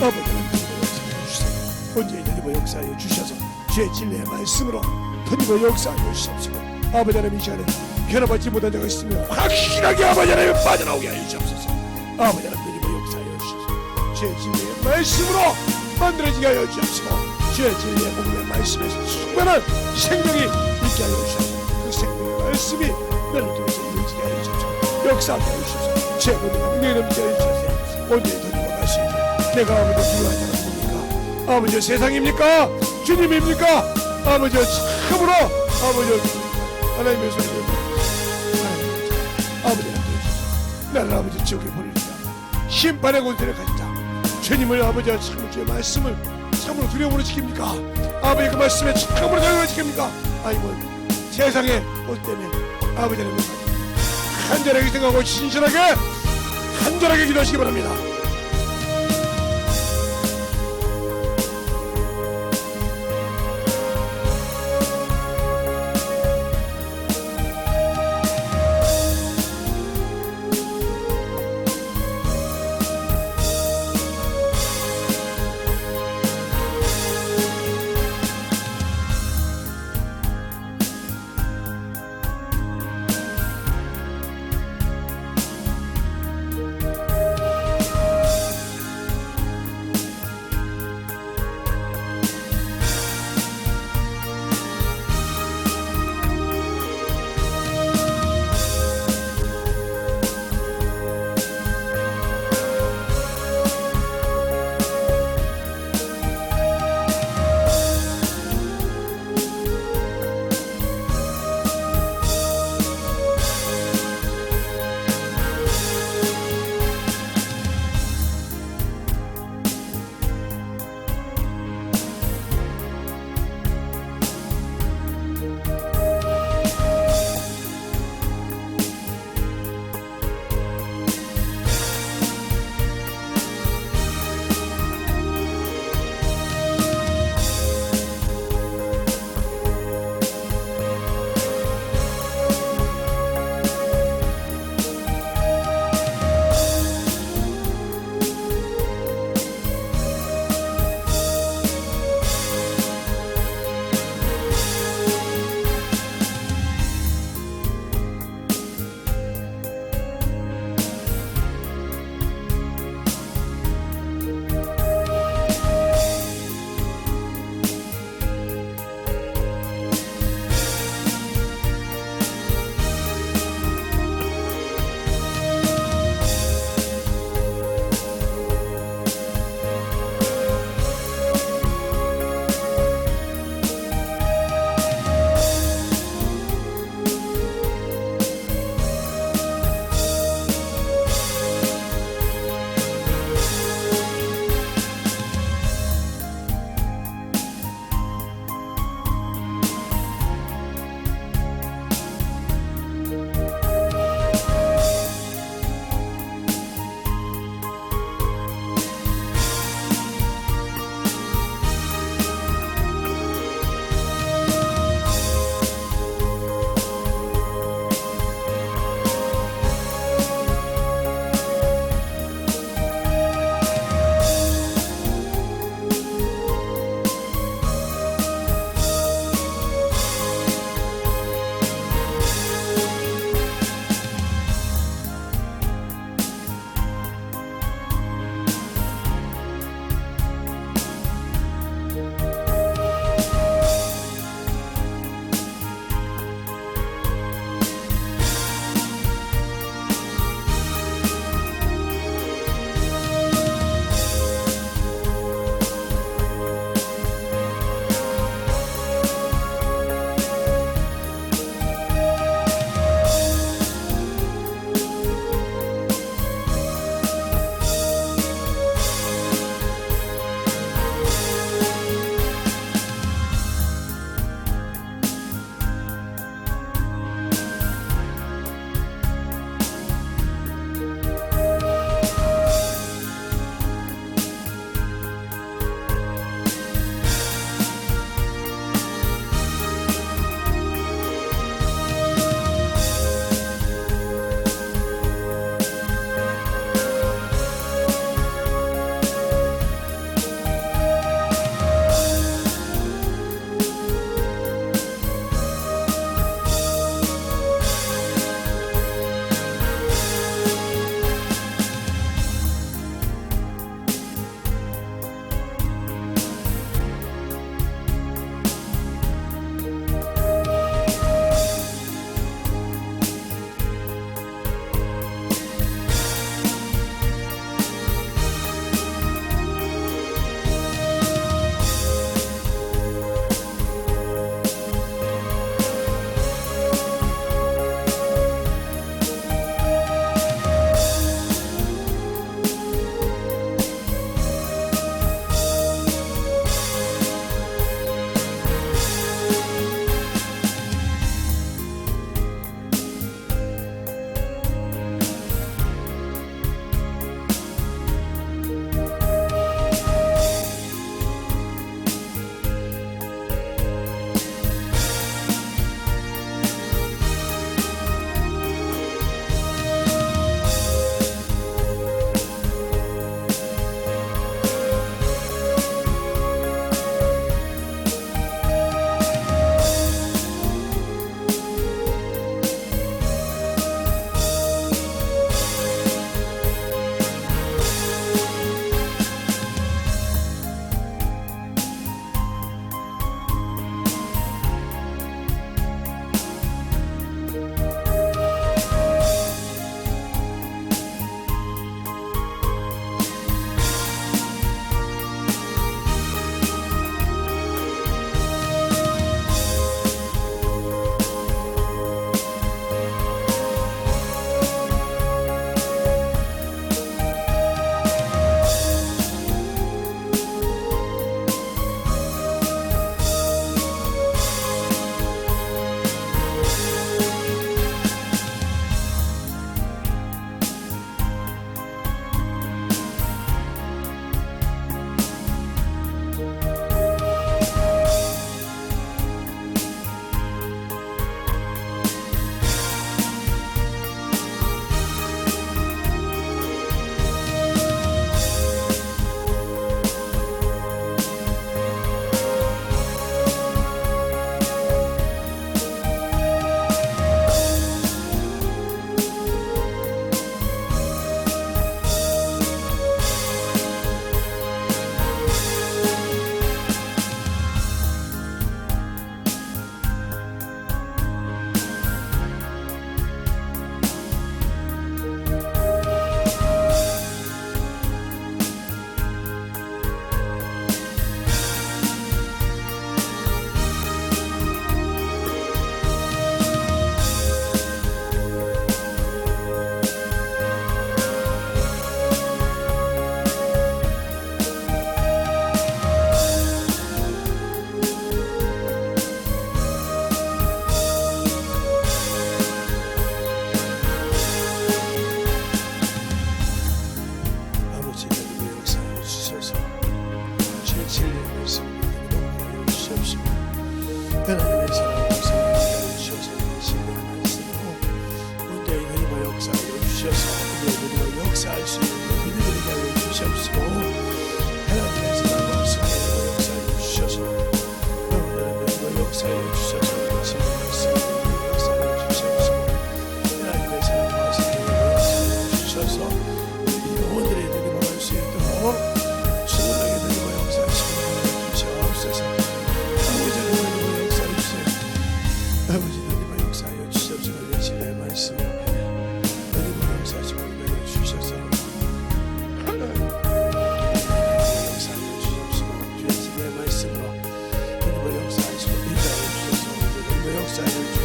[SPEAKER 1] 아버지 하나님 역사해 주셔서 언제 드리고 역사해 주셔서 주의 진리의 말씀으로 드리고 역사해 주시옵소서. 아버지 하나님 이 시간에 변화받지 못한 자가 있으면 확실하게 아버지 하나님 빠져나오게 하여 주옵소서. 아버지 하나님 드리고 역사해 주셔서 주의 진리의 말씀으로 만들어지게 하여 주옵소서. 주의 진리의 복음의 말씀에서 충만한 생명이 있게 하여 주옵소서. 그 생명의 말씀이 너를 통해서 이루어지게 하여 주옵소서. 역사하게 하여 주옵소서. 제 모든 능력이 넘치게 하여 주옵소서. 언제 더 들어가시니 내가 아버지 필요하지 않습니까? 아버지 세상입니까? 주님입니까? 아버지 참으로 아버지 하나님의 소리를 아버지 하나님 나를 아버지 지옥에 보내리라. 심판의 권세를 가진 자 주님을 아버지와 참 주의 말씀을 참으로 두려움으로 지킵니까? 아버지 그 말씀에 참으로 두려움으로 지킵니까? 아니면 세상의 것 때문에 아버지 하나님 간절하게 생각하고 진실하게 간절하게 기도하시기 바랍니다.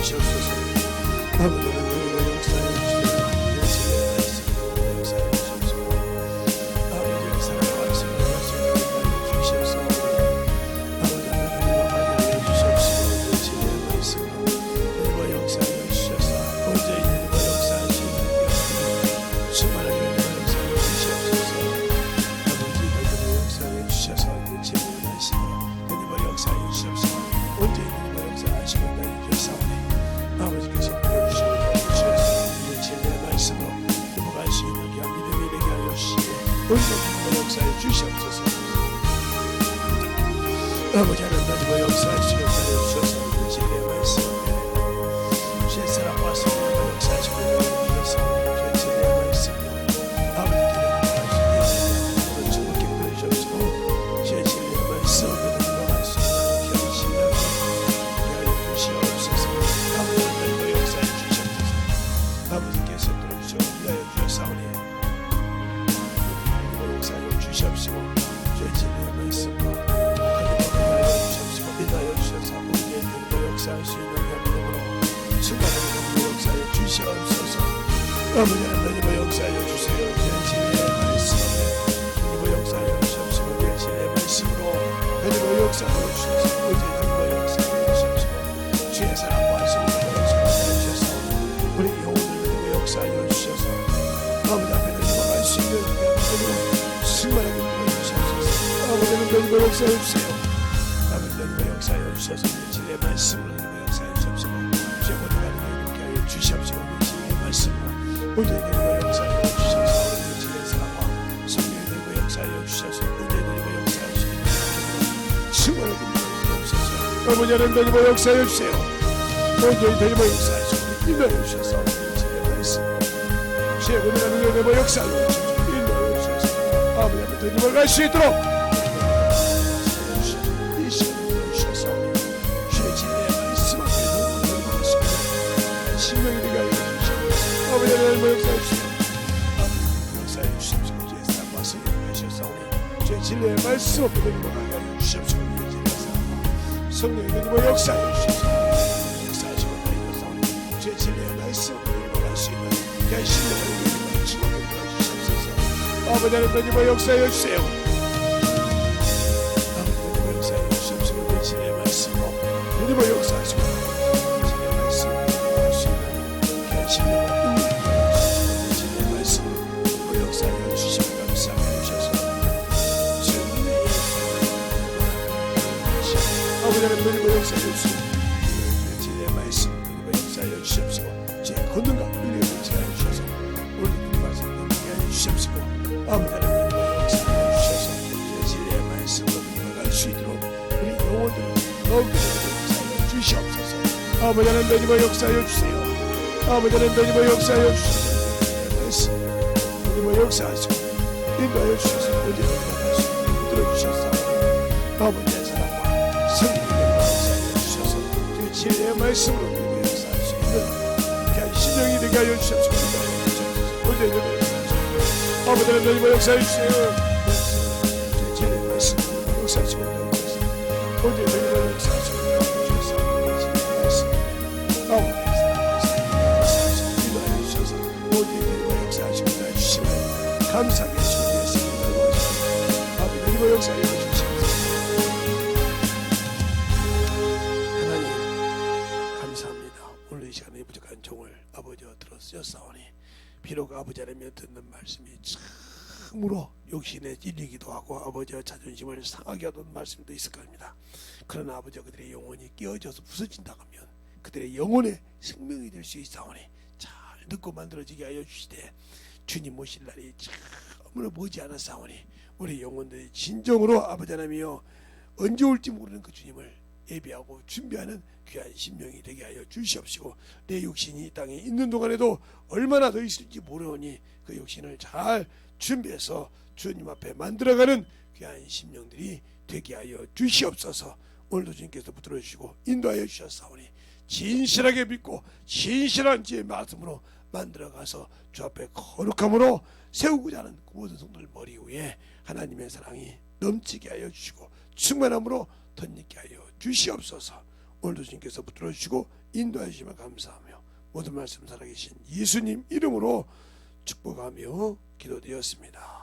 [SPEAKER 1] 주시옵소서. 아버지 하나님의 역사에 주시옵소서. 역사에 주시옵소서. 아버지의 사랑과 말씀을 주시옵소서. 아버지 하나님의 관여하여 주시옵소서. 진리의 말씀으로 하나님의 역사에 주셔서 언제인 하나님의 역사하시는 충만하게 하나님의 역사에 주시옵소서. 아버지 하나님의 역사에 주셔서 진리의 말씀으로 하나님의 역사에 주시옵소서. 언제인 하나님의 역사하시는 주사오니 아버지께서 보여주시고 주셔서 우리의 진리의 말씀으로 넘어갈 수 있는 귀한 믿음이 되게 하여 주시고 언제든지 역사에 주시옵소서. 아버지 하나님의 역사에 주셔서 우리의 진리의 말씀으로 주의 사랑과 성령의 역사하시고 주셔서 주의 진리의 말씀으로 아버지께서 오늘 주님께 보여주시옵시고 주의 진리의 말씀으로 넘어갈 수 있는 귀한 신앙을 주시옵소서. 아버지의 역사에 주시옵소서. 아버지께서 들어주시고 위하여 주셨사오니 역사에 주시옵시고 주의 진리의 말씀으로 하나님을 위하여 주시옵시고 인하여 주셔서 우리의 역사할 수 있는 믿음으로 충만하게 역사에 주시옵소서. 아버지 하나님의 역사에 주세요. 주의 진리의 말씀으로 하나님의 역사에 주시옵시고 주의 진리의 말씀으로 하나님의 역사에 주셔서 하나님의 역사에 주시옵시고 주의 사랑과 하나님의 역사에 주셔서 우리 영혼을 역사하여 주셔서 아버지 앞에 넘어갈 수 있는 믿음으로 충만하게 주시옵소서. 아버지 하나님의 역사해 주세요. 아버지 하나님의 역사해 주셔서 진리의 말씀으로 하나님의 역사해 주시옵시고 주의 모든 하나님의 이렇게 하여 주시옵시고 진리의 말씀으로 오늘 하나님의 역사해 주셔서 우리 진리의 사랑과 성령의 하나님의 역사해 주셔서 오늘 하나님의 역사해 주시는 충만하게 주옵소서. 아버지 하나님의 역사해 주세요. 오늘 하나님의 역사해 주시고 인도해 주셔서 진리의 말씀으로 주의 모든 하나님의 역사해 주셔서 인도해 주셔서 아버지 하나님을 갈 수 있도록 이 시간을 주셔서 주의 진리의 말씀 앞에 넘어가시고 신명이 되게 하여 주시고 아버지 하나님의 역사해 주시고 아버지 역사해 주시옵시고 주의 사랑과 성령을 하셨사오니 주의 진리의 말씀 앞에 넘어가게 하여 주시옵시고 주의 진리의 사랑과 성령의 역사해 주시옵시고 역사하시고 하였사오니 주의 진리의 말씀 앞에 넘어갈 수 있는 귀한 신령을 주님께 주시옵소서. 아버지 하나님의 역사해 주세요. 아버지 하나님의 역사해 주시옵시고 내 진리의 말씀으로 하나님의 역사하시고 진리의 말씀으로 넘어갈 수 있는 귀한 신령을 내 진리의 말씀으로 하나님의 역사해 주시고 감사하게 주셔서 주님의 아버지 하나님의 역사해 주시고 내 진리의 말씀으로 하나님의 역사해 주시옵시고 제 권능과 은혜를 역사해 주셔서 오늘 말씀을 넘기게 하여 주시옵시고 아버지 하나님의 역사해 주셔서 제 진리의 말씀으로 넘어갈 수 있도록 우리 영혼들을 더욱더 역사해 주시옵소서. 아버지 하나님의 역사해 주세요. 아버지 하나님의 역사해 주셔서 말씀 하나님의 역사하시고 인도하여 주셔서 언제나 넘어갈 수 있도록 들어주셔서 아버지의 사랑과 성령의 역사해 주셔서 제 진리의 말씀으로 우리의 역사할 수 있는 신령이 되게 하여 주시옵소서. 언제나 아버지 하나님의 역사해 주세요. 제 진리의 말씀으로 역사하시고 언제나 역사하시고 주셔서 우리의 진리의 말씀 아버지의 사랑과 성령의 역사하시고 인도하여 주셔서 언제나 역사하시고 주시면 감사하게 주시옵소서. 아버지 하나님의 역사해 주시옵소서. 하나님 감사합니다. 오늘 이 시간에 부족한 종을 아버지와 들어주셨사오니 비록 아버지 하나님이 듣는 말씀이 참으로 욕심에 찔리기도 하고 아버지와 자존심을 상하게 하던 말씀도 있을 겁니다. 그러나 아버지와 그들의 영혼이 깨어져서 부서진다고 하면 그들의 영혼의 생명이 될 수 있사오니 잘 듣고 만들어지게 하여 주시되 주님 오실 날이 참으로 머지않았사오니 우리 영혼들이 진정으로 아버지 하나님이여 언제 올지 모르는 그 주님을 예비하고 준비하는 귀한 심령이 되게 하여 주시옵시고 내 육신이 이 땅에 있는 동안에도 얼마나 더 있을지 모르오니 그 육신을 잘 준비해서 주님 앞에 만들어가는 귀한 심령들이 되게 하여 주시옵소서. 오늘도 주님께서 붙들어 주시고 인도하여 주셨사오니 진실하게 믿고 진실한 지의 말씀으로 만들어가서 주 앞에 거룩함으로 세우고자 하는 그 모든 성도들 머리 위에 하나님의 사랑이 넘치게 하여 주시고 충만함으로 덧입게 하여 주시옵소서. 오늘도 주님께서 붙들어 주시고 인도해 주시면 감사하며 모든 말씀 살아계신 예수님 이름으로 축복하며 기도드렸습니다.